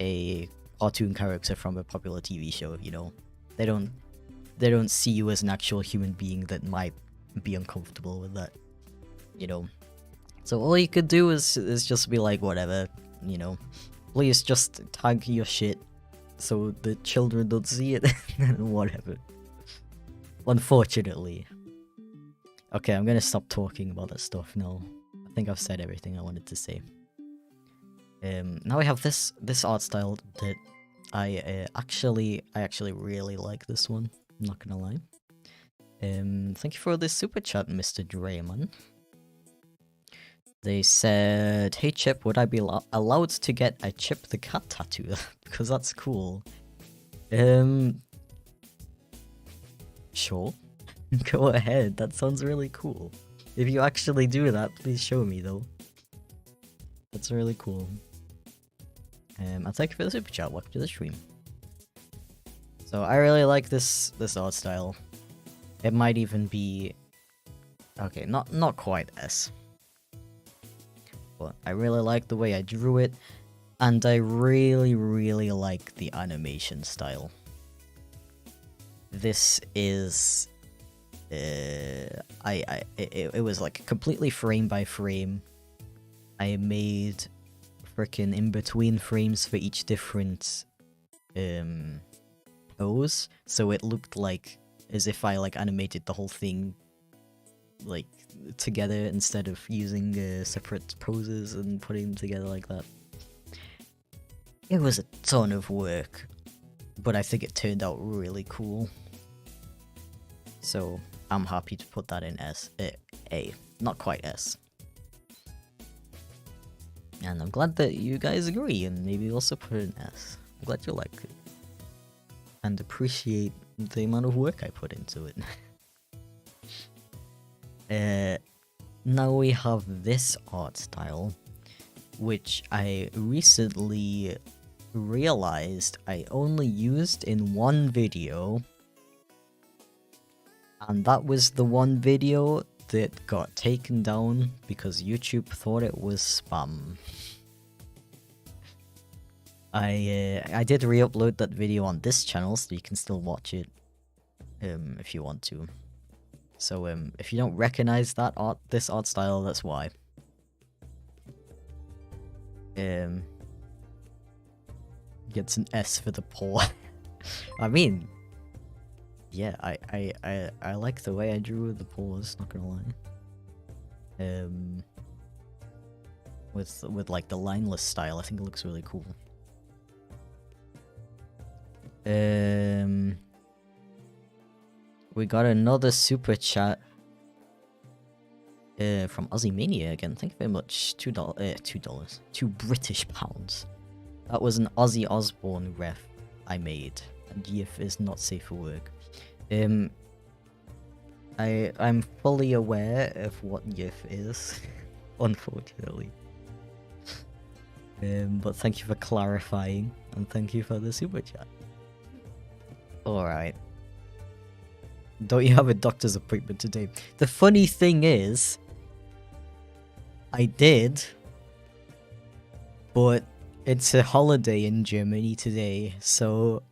a cartoon character from a popular TV show, you know? They don't see you as an actual human being that might be uncomfortable with that, you know? So all you could do is just be like, whatever, you know? Please just tag your shit so the children don't see it, whatever. Unfortunately. Okay, I'm gonna stop talking about that stuff now. I think I've said everything I wanted to say. Now I have this art style that I actually really like this one. I'm not gonna lie. Thank you for this super chat, Mr. Drayman. They said, "Hey Chip, would I be allowed to get a Chip the Cat tattoo? Because that's cool." Sure. Go ahead. That sounds really cool. If you actually do that, please show me though. That's really cool. And thank you for the super chat. Welcome to the stream. So I really like this art style. It might even be okay, not quite S. But I really like the way I drew it, and I really like the animation style. This is it was like completely frame by frame. I made freaking in between frames for each different pose, so it looked like as if I like animated the whole thing like together instead of using separate poses and putting them together like that. It was a ton of work, but I think it turned out really cool. So I'm happy to put that in S, A, not quite S. And I'm glad that you guys agree and maybe also put it in S. I'm glad you like it. And appreciate the amount of work I put into it. Now we have this art style, which I recently realized I only used in one video. And that was the one video that got taken down because YouTube thought it was spam. I did re-upload that video on this channel, so you can still watch it if you want to. So if you don't recognize this art style, that's why. Gets an S for the paw. I mean, yeah, I like the way I drew the paws, not gonna lie. With like the lineless style, I think it looks really cool. We got another super chat from Ozzymania again. Thank you very much. $2. 2 British pounds. That was an Ozzy Osbourne ref I made, and GIF is not safe for work. I'm fully aware of what GIF is, unfortunately. But thank you for clarifying, and thank you for the super chat. Alright. Don't you have a doctor's appointment today? The funny thing is, I did, but it's a holiday in Germany today, so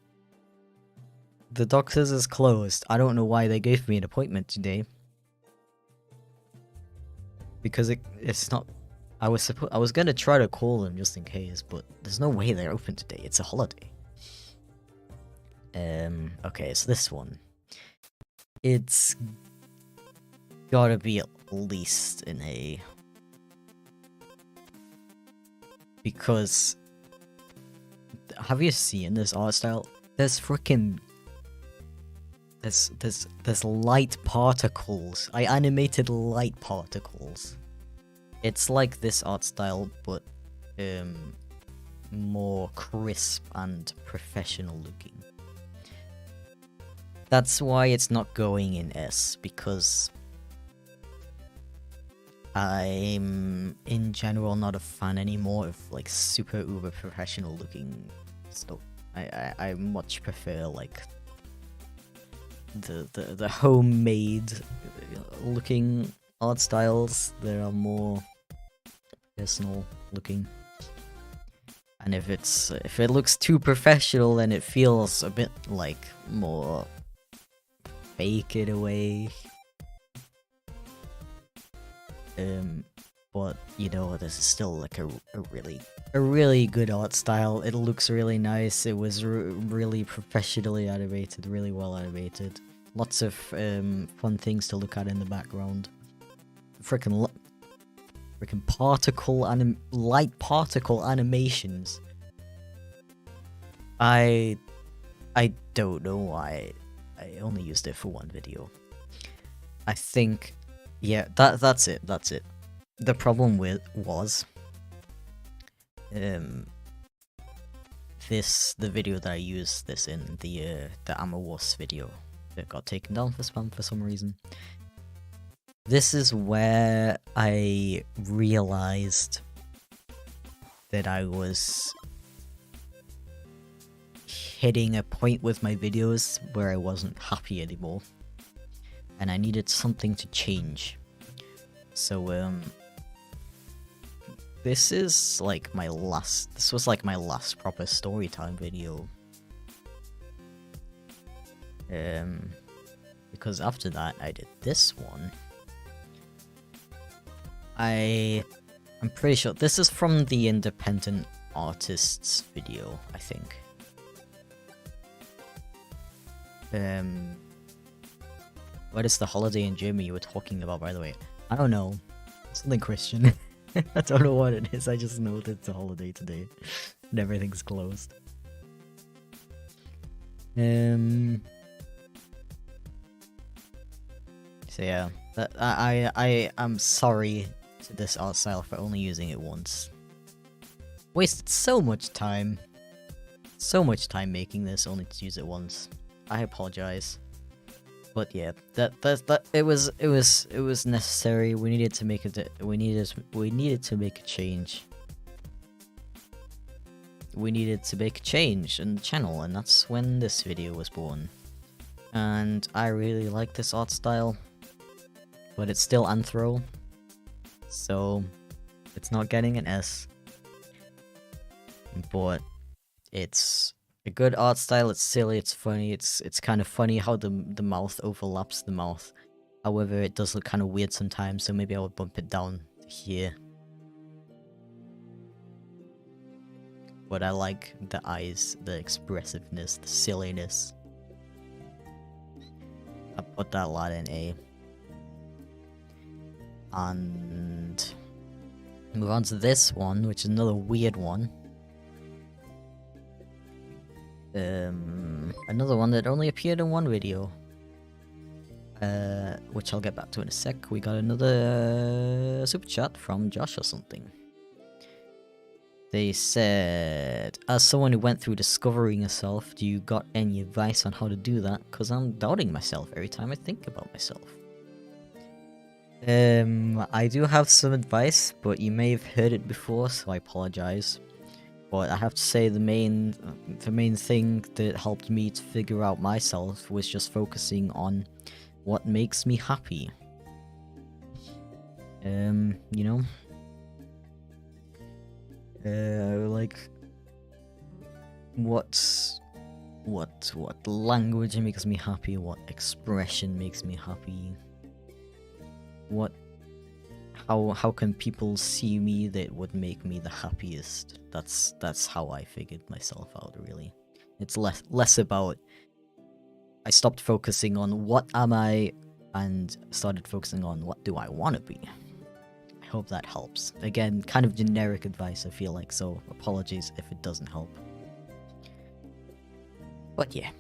the doctor's is closed. I don't know why they gave me an appointment today. Because it's not... I was gonna try to call them just in case, but there's no way they're open today. It's a holiday. Okay, so this one. It's gotta be at least an A. Because... have you seen this art style? There's freaking... There's light particles. I animated light particles. It's like this art style, but more crisp and professional looking. That's why it's not going in S, because I'm in general not a fan anymore of like super uber professional looking stuff. I much prefer like the homemade looking art styles that are more personal looking. And if it looks too professional, then it feels a bit like more fake in a way. But you know, this is still like a really good art style. It looks really nice. It was really professionally animated, really well animated. Lots of fun things to look at in the background. Freaking light particle animations. I don't know why I only used it for one video. I think, yeah, that's it. The problem was the video that I used this in, the Ammo Wars video that got taken down for spam for some reason. This is where I realized that I was hitting a point with my videos where I wasn't happy anymore, and I needed something to change. So this was like my last proper storytime video. Because after that I did this one. I'm pretty sure this is from the independent artists video, I think. What is the holiday in Germany you were talking about, by the way? I don't know. Something Christian. I don't know what it is, I just know that it's a holiday today. And everything's closed. So yeah, I am sorry to this art style for only using it once. Wasted so much time. So much time making this only to use it once. I apologize. But yeah, it was necessary. We needed to make we needed to make a change. We needed to make a change in the channel, and that's when this video was born. And I really like this art style, but it's still anthro, so it's not getting an S. But it's a good art style. It's silly, it's funny, it's kind of funny how the mouth overlaps the mouth. However, it does look kind of weird sometimes, so maybe I would bump it down here. But I like the eyes, the expressiveness, the silliness. I put that a lot in A. And move on to this one, which is another weird one. Another one that only appeared in one video. Which I'll get back to in a sec. We got another super chat from Josh or something. They said, as someone who went through discovering yourself, do you got any advice on how to do that? Because I'm doubting myself every time I think about myself. I do have some advice, but you may have heard it before, so I apologize. But I have to say the main thing that helped me to figure out myself was just focusing on what makes me happy. You know? Like what language makes me happy, what expression makes me happy, how can people see me that would make me the happiest. That's how I figured myself out, really. It's less about, I stopped focusing on what am I and started focusing on what do I want to be. I hope that helps. Again, kind of generic advice, I feel like, so apologies if it doesn't help. But yeah.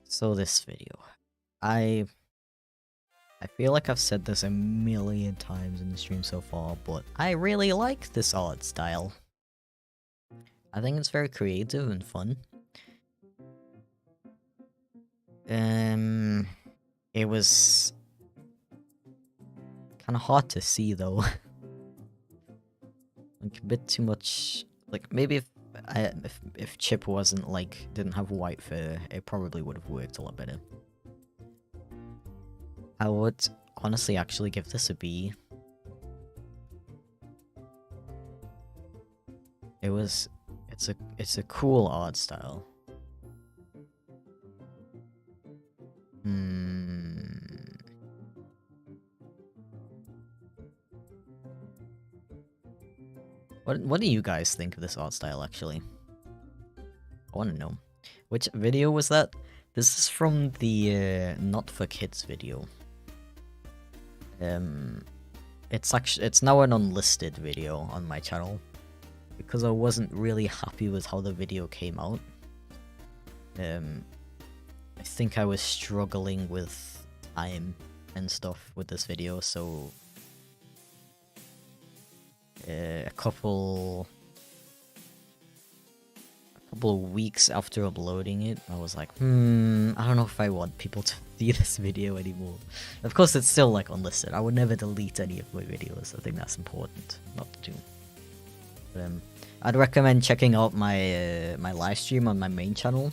So this video. I feel like I've said this a million times in the stream so far, but I really like this art style. I think it's very creative and fun. It was kind of hard to see though. Like a bit too much. Like maybe if Chip wasn't didn't have white fur, it probably would have worked a lot better. I would honestly actually give this a B. It's a cool art style. What do you guys think of this art style, actually? I want to know. Which video was that? This is from the Not for Kids video. It's now an unlisted video on my channel because I wasn't really happy with how the video came out. I think I was struggling with time and stuff with this video, so a couple of weeks after uploading it, I was like, I don't know if I want people to see this video anymore. Of course, it's still like unlisted. I would never delete any of my videos. I think that's important not to do. But, I'd recommend checking out my my live stream on my main channel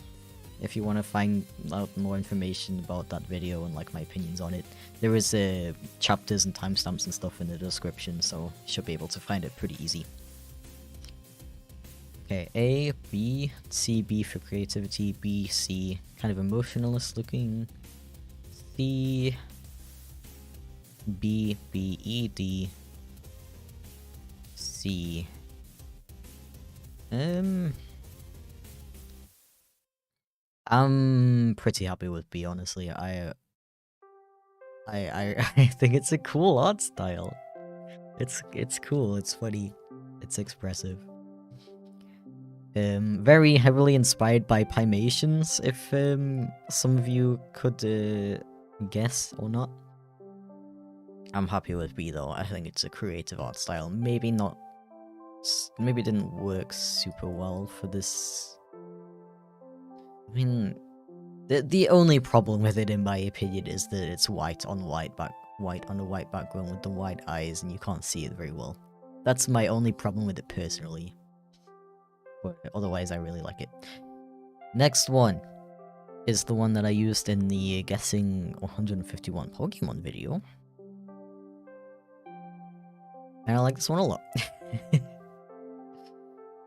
if you want to find out more information about that video and like my opinions on it. There is chapters and timestamps and stuff in the description, so you should be able to find it pretty easy. Okay, A, B, C, B for creativity, B, C, kind of emotionalist looking, C, B, B, E, D, C. I'm pretty happy with B, honestly. I think it's a cool art style. It's cool, it's funny, it's expressive. Very heavily inspired by Pymations, if some of you could guess or not. I'm happy with B though. I think it's a creative art style. Maybe it didn't work super well for this. I mean, the only problem with it, in my opinion, is that it's white on a white background with the white eyes, and you can't see it very well. That's my only problem with it personally. But otherwise, I really like it. Next one is the one that I used in the guessing 151 Pokemon video. And I like this one a lot.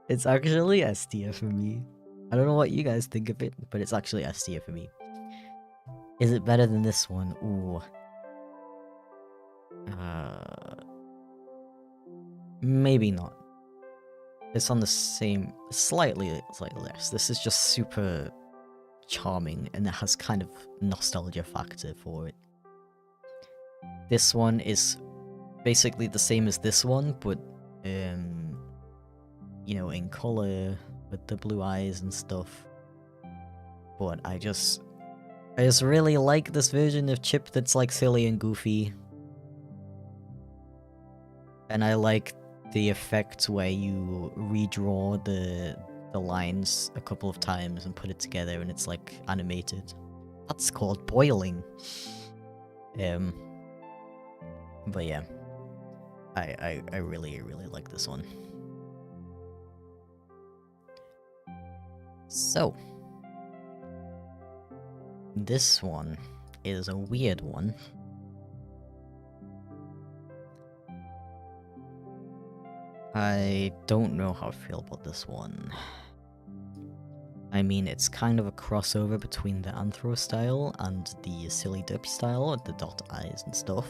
It's actually S tier for me. I don't know what you guys think of it, but it's actually S tier for me. Is it better than this one? Ooh. Maybe not. It's on the same, slightly less. This is just super charming, and it has kind of nostalgia factor for it. This one is basically the same as this one, but you know, in color with the blue eyes and stuff. But I just really like this version of Chip that's like silly and goofy. And I like the effect where you redraw the lines a couple of times and put it together and it's like animated. That's called boiling. But yeah, I really like this one. So this one is a weird one. I don't know how I feel about this one. I mean, it's kind of a crossover between the Anthro style and the silly derpy style with the dot eyes and stuff.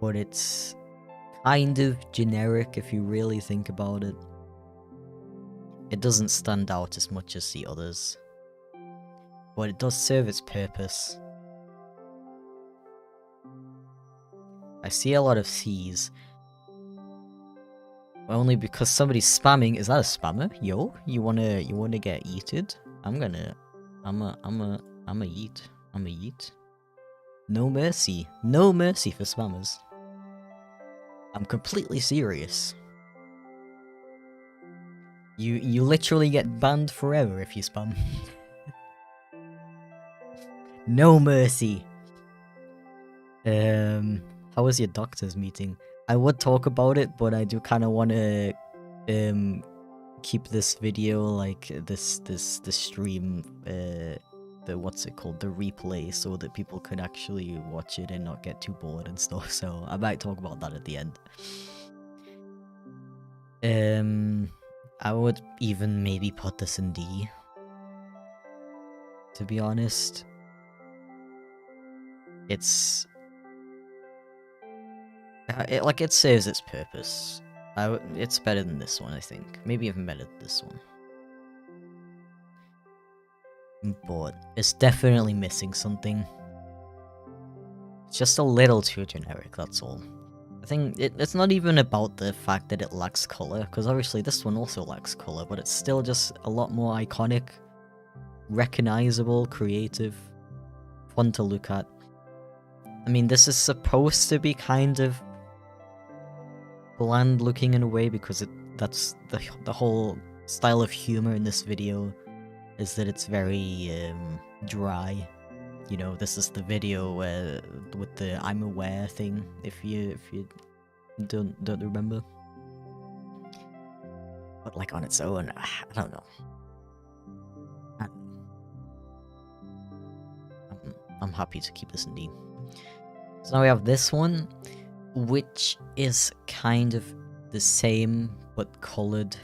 But it's kind of generic if you really think about it. It doesn't stand out as much as the others, but it does serve its purpose. I see a lot of C's. Only because somebody's spamming. Is that a spammer? Yo, you wanna get yeeted? I'm a yeet. No mercy. No mercy for spammers. I'm completely serious. You literally get banned forever if you spam. No mercy. How was your doctor's meeting? I would talk about it, but I do kind of want to keep this video, like this stream, the what's it called, the replay, so that people could actually watch it and not get too bored and stuff. So I might talk about that at the end. I would even maybe put this in D, to be honest. It's it serves its purpose. It's better than this one, I think. Maybe even better than this one. but it's definitely missing something. It's just a little too generic, that's all. I think it's not even about the fact that it lacks color, because obviously this one also lacks color, but it's still just a lot more iconic, recognizable, creative, fun to look at. I mean, this is supposed to be kind of bland looking in a way, because that's the whole style of humor in this video, is that it's very dry. You know, this is the video with the "I'm aware" thing. If you don't remember, but like on its own, I don't know. I'm happy to keep this in D. So now we have this one, which is kind of the same but colored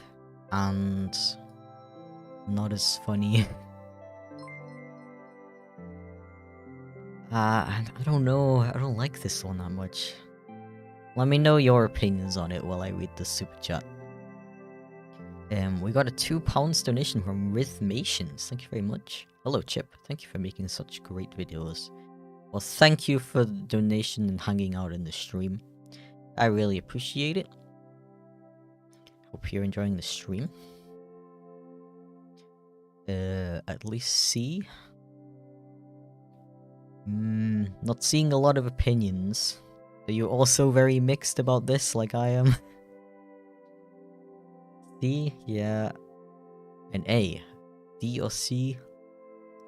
and not as funny. I don't know. I don't like this one that much. Let me know your opinions on it while I read the super chat. We got a £2 donation from Rhythmations. Thank you very much. Hello, Chip. Thank you for making such great videos. Well, thank you for the donation and hanging out in the stream. I really appreciate it. Hope you're enjoying the stream. At least C. Not seeing a lot of opinions. Are you also very mixed about this, like I am? C, yeah. An A. D or C?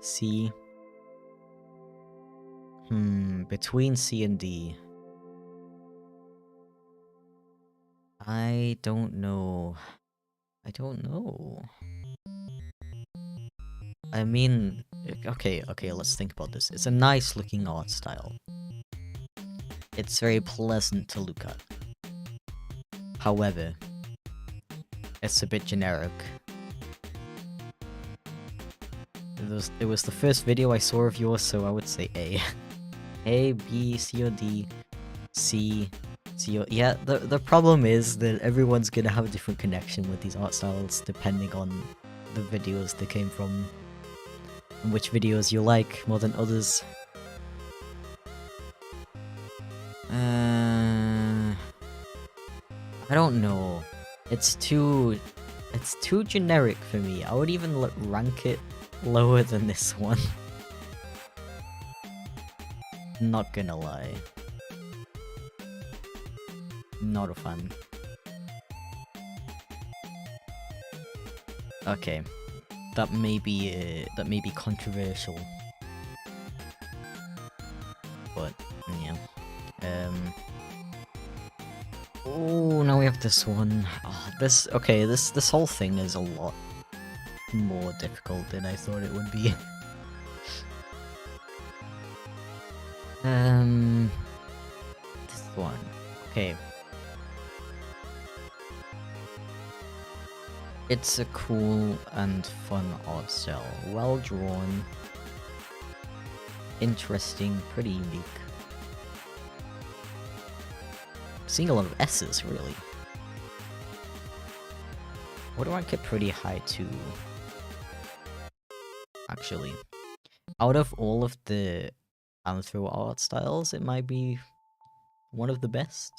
C. Between C and D. I don't know. I don't know. I mean, okay, let's think about this. It's a nice looking art style. It's very pleasant to look at. However, it's a bit generic. It was the first video I saw of yours, so I would say A. A, B, C or D, C, C or... Yeah, the problem is that everyone's gonna have a different connection with these art styles depending on the videos they came from. And which videos you like more than others. I don't know. It's too generic for me. I would even rank it lower than this one. Not gonna lie. Not a fan. Okay. That may be controversial. But yeah. Oh, now we have this one. Oh, this whole thing is a lot more difficult than I thought it would be. This one. Okay. It's a cool and fun art style. Well drawn. Interesting, pretty unique. Seeing a lot of S's, really. What do I get pretty high to? Actually, out of all of the anthro art styles, it might be one of the best.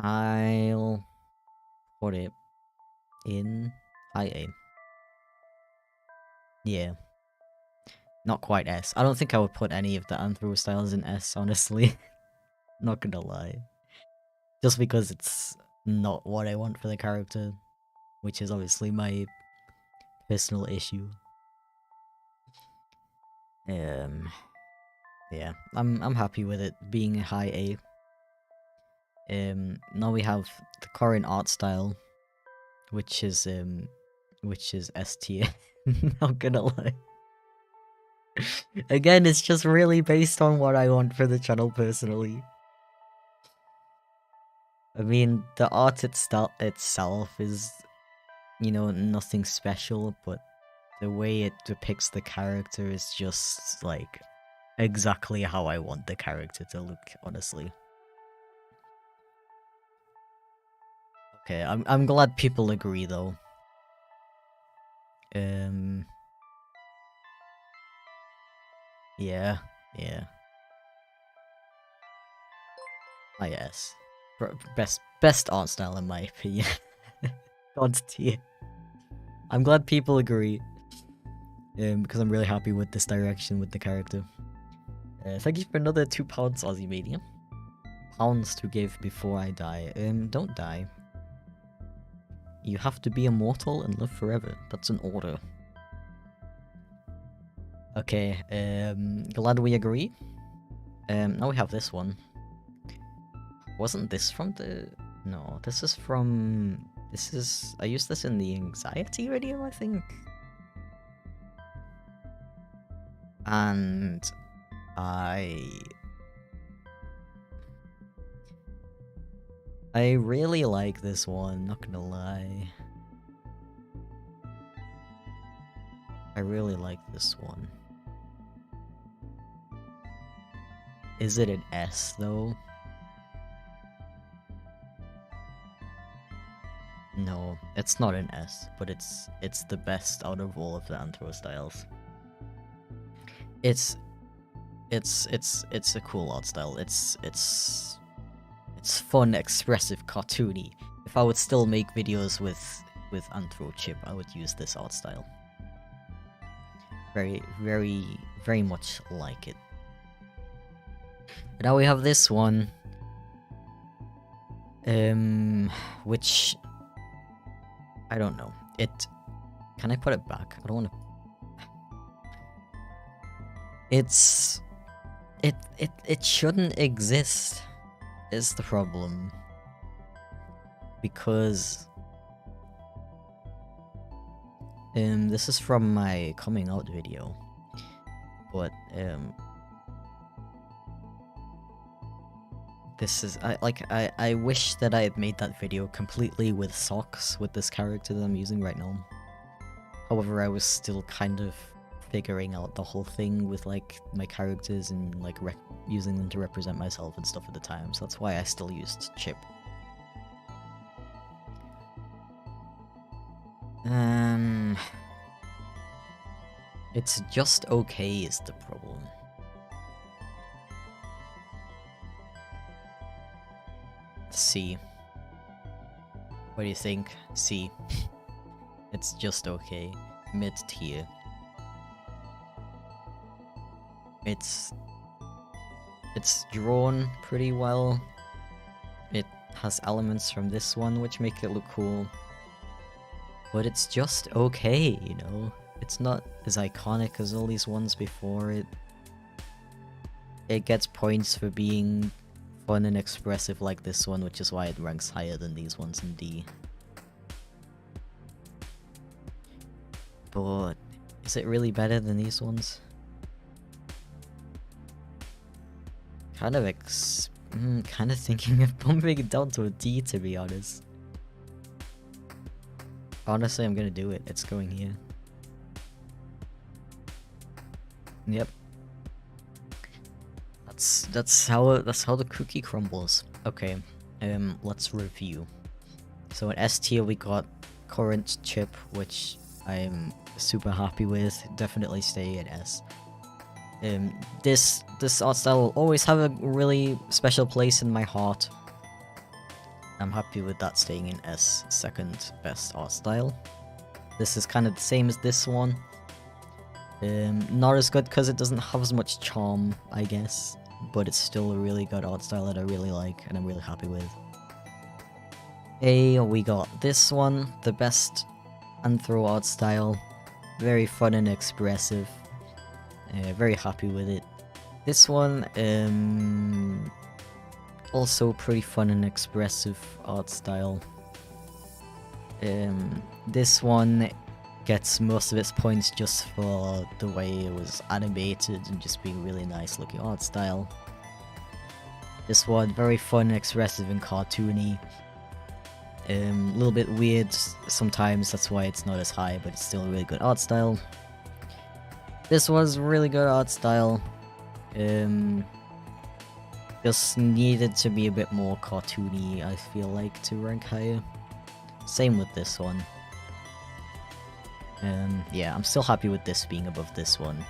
I'll put it in high A. Yeah. Not quite S. I don't think I would put any of the anthro styles in S, honestly. Not gonna lie. Just because it's not what I want for the character, which is obviously my personal issue. Yeah, I'm happy with it being a high A. Now we have the current art style, which is S tier. Not gonna lie. Again, it's just really based on what I want for the channel personally. I mean, the art itself is, you know, nothing special, but the way it depicts the character is just, like, exactly how I want the character to look, honestly. Okay, I'm glad people agree though. Yeah, yeah. Ah, yes. Best art style in my opinion. God's tier. I'm glad people agree. Because I'm really happy with this direction with the character. Thank you for another £2, Aussie Medium. Pounds to give before I die. Don't die. You have to be immortal and live forever. That's an order. Okay, glad we agree. Now we have this one. Wasn't this from the... No, this is from... This is... I used this in the anxiety video, I think? And... I really like this one, not gonna lie. I really like this one. Is it an S, though? No, it's not an S, but it's the best out of all of the Anthro styles. It's a cool art style. It's fun, expressive, cartoony. If I would still make videos with Anthro Chip, I would use this art style. Very, very, very much like it. But now we have this one. Which... I don't know. Can I put it back? I don't want to... It shouldn't exist, is the problem. Because... this is from my coming out video. But, this is... I wish that I had made that video completely with socks with this character that I'm using right now. However, I was still kind of figuring out the whole thing with, like, my characters and, like, using them to represent myself and stuff at the time, so that's why I still used Chip. It's just okay is the problem. C. What do you think? C. It's just okay. Mid-tier. It's drawn pretty well. It has elements from this one which make it look cool. But it's just okay, you know? It's not as iconic as all these ones before it. It gets points for being fun and expressive like this one, which is why it ranks higher than these ones in D. But is it really better than these ones? Kind of thinking of bumping it down to a D, to be honest. Honestly, I'm gonna do it. It's going here. Yep. That's how the cookie crumbles. Okay. Let's review. So in S tier we got current Chip, which I'm super happy with. Definitely stay in S. This art style will always have a really special place in my heart. I'm happy with that staying in S, second best art style. This is kind of the same as this one. Not as good because it doesn't have as much charm, I guess. But it's still a really good art style that I really like and I'm really happy with. A, we got this one, the best Anthro art style. Very fun and expressive. Very happy with it. This one, also pretty fun and expressive art style. This one gets most of its points just for the way it was animated and just being really nice looking art style. This one, very fun, expressive and cartoony. A little bit weird sometimes, that's why it's not as high, but it's still a really good art style. This was really good art style. Just needed to be a bit more cartoony, I feel like, to rank higher. Same with this one. Yeah, I'm still happy with this being above this one.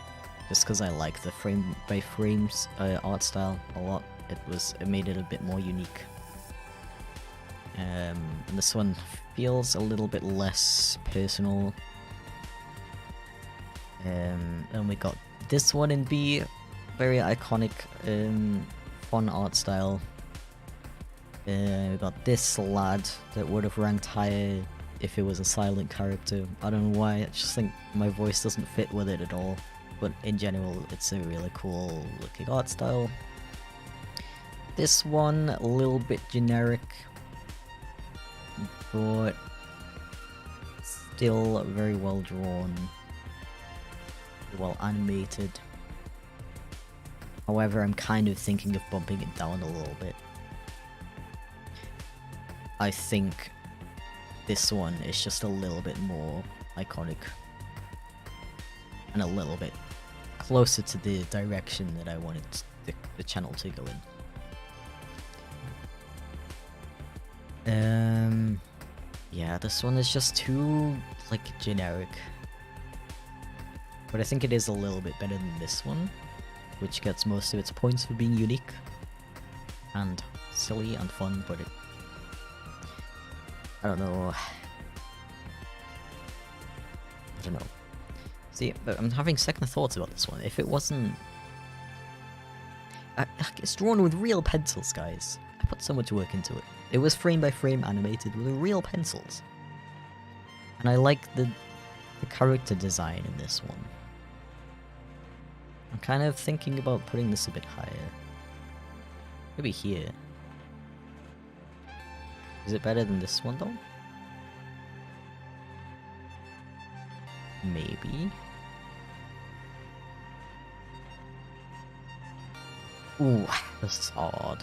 Just because I like the frame by frames art style a lot. It made it a bit more unique. And this one feels a little bit less personal. And we got this one in B, very iconic, fun art style. We got this lad that would have ranked higher if it was a silent character. I don't know why, I just think my voice doesn't fit with it at all. But in general, it's a really cool looking art style. This one, a little bit generic, but still very well drawn, well animated. However, I'm kind of thinking of bumping it down a little bit. I think this one is just a little bit more iconic and a little bit closer to the direction that I wanted the channel to go in. Yeah, this one is just too, like, generic. But I think it is a little bit better than this one, which gets most of its points for being unique and silly and fun, but I don't know. See, but I'm having second thoughts about this one. If it wasn't... it's drawn with real pencils, guys. I put so much work into it. It was frame by frame animated with real pencils. And I like the character design in this one. I'm kind of thinking about putting this a bit higher. Maybe here. Is it better than this one though? Maybe. Ooh, this is odd.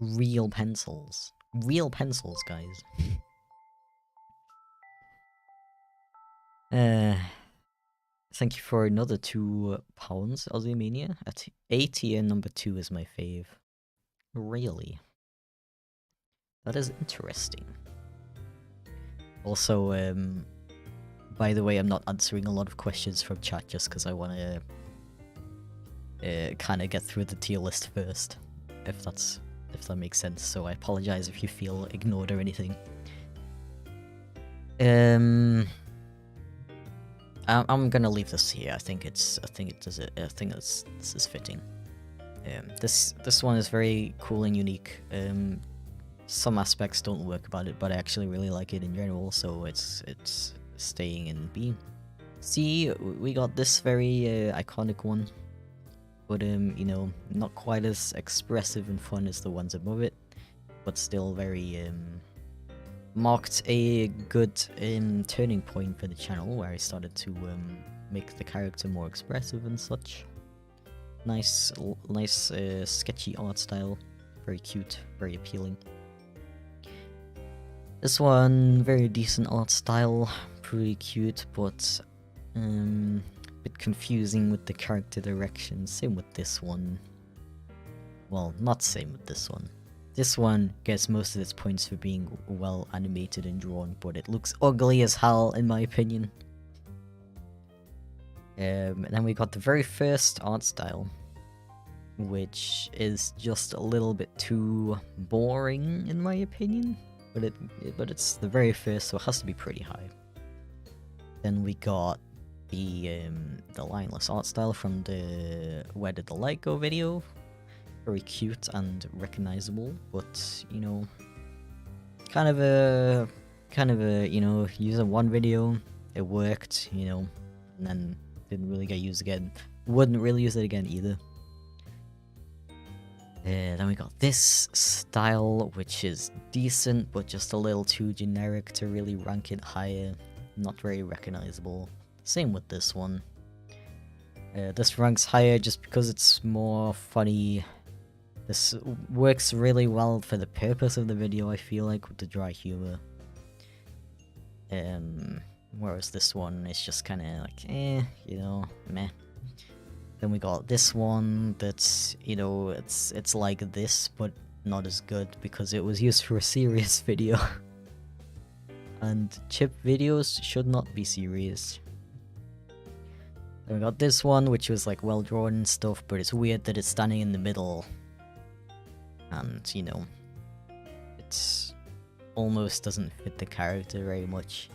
Real pencils. Real pencils, guys. Thank you for another £2, Aussie Mania. At A tier, number 2 is my fave. Really? That is interesting. Also, by the way, I'm not answering a lot of questions from chat just because I want to kind of get through the tier list first, if that makes sense. So I apologize if you feel ignored or anything. I'm gonna leave this here. I think this is fitting. This one is very cool and unique. Some aspects don't work about it, but I actually really like it in general, so it's staying in B. C, we got this very iconic one, but you know, not quite as expressive and fun as the ones above it, but still very marked a good turning point for the channel, where I started to make the character more expressive and such. Nice sketchy art style, very cute, very appealing. This one, very decent art style, pretty cute, but a bit confusing with the character direction. Same with this one. Well, not same with this one. This one gets most of its points for being well animated and drawn, but it looks ugly as hell in my opinion. And then we got the very first art style, which is just a little bit too boring in my opinion. But it's the very first, so it has to be pretty high. Then we got the lineless art style from the Where Did the Light Go video. Very cute and recognizable, but you know, kind of a you know, use in one video, it worked, you know, and then didn't really get used again. Wouldn't really use it again either. Then we got this style, which is decent, but just a little too generic to really rank it higher. Not very recognizable. Same with this one. This ranks higher just because it's more funny This works really well for the purpose of the video, I feel like, with the dry humor. Whereas this one is just kind of like, you know, meh. Then we got this one that's, you know, it's like this, but not as good because it was used for a serious video. And chip videos should not be serious. Then we got this one, which was like well drawn and stuff, but it's weird that it's standing in the middle. And, you know, it's almost doesn't fit the character very much.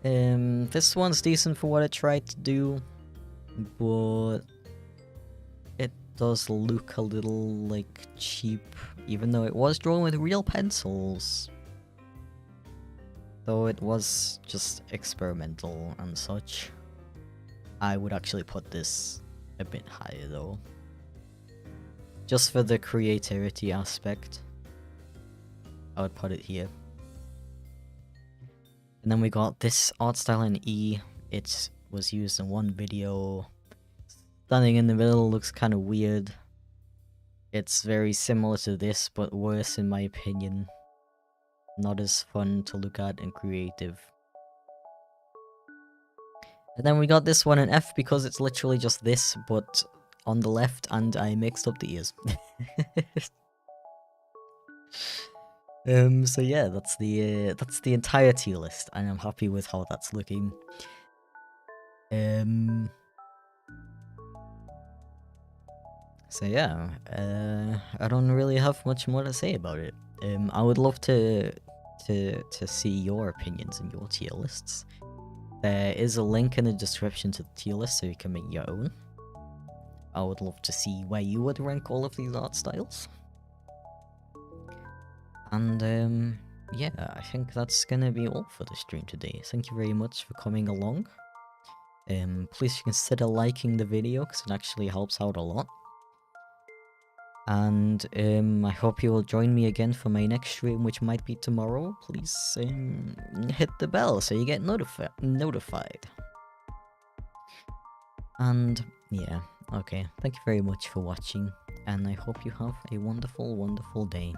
This one's decent for what it tried to do, but it does look a little, like, cheap, even though it was drawn with real pencils. Though it was just experimental and such. I would actually put this a bit higher, though. Just for the creativity aspect, I would put it here. And then we got this art style in E. It was used in one video. Standing in the middle looks kind of weird. It's very similar to this, but worse in my opinion. Not as fun to look at and creative. And then we got this one in F because it's literally just this, but on the left, and I mixed up the ears. So yeah, that's the entire tier list, and I'm happy with how that's looking. So yeah, I don't really have much more to say about it. I would love to see your opinions and your tier lists. There is a link in the description to the tier list so you can make your own. I would love to see where you would rank all of these art styles. And yeah, I think that's gonna be all for the stream today. Thank you very much for coming along. Please consider liking the video because it actually helps out a lot. And I hope you will join me again for my next stream, which might be tomorrow. Please hit the bell so you get notified. And yeah, okay, thank you very much for watching, and I hope you have a wonderful, wonderful day.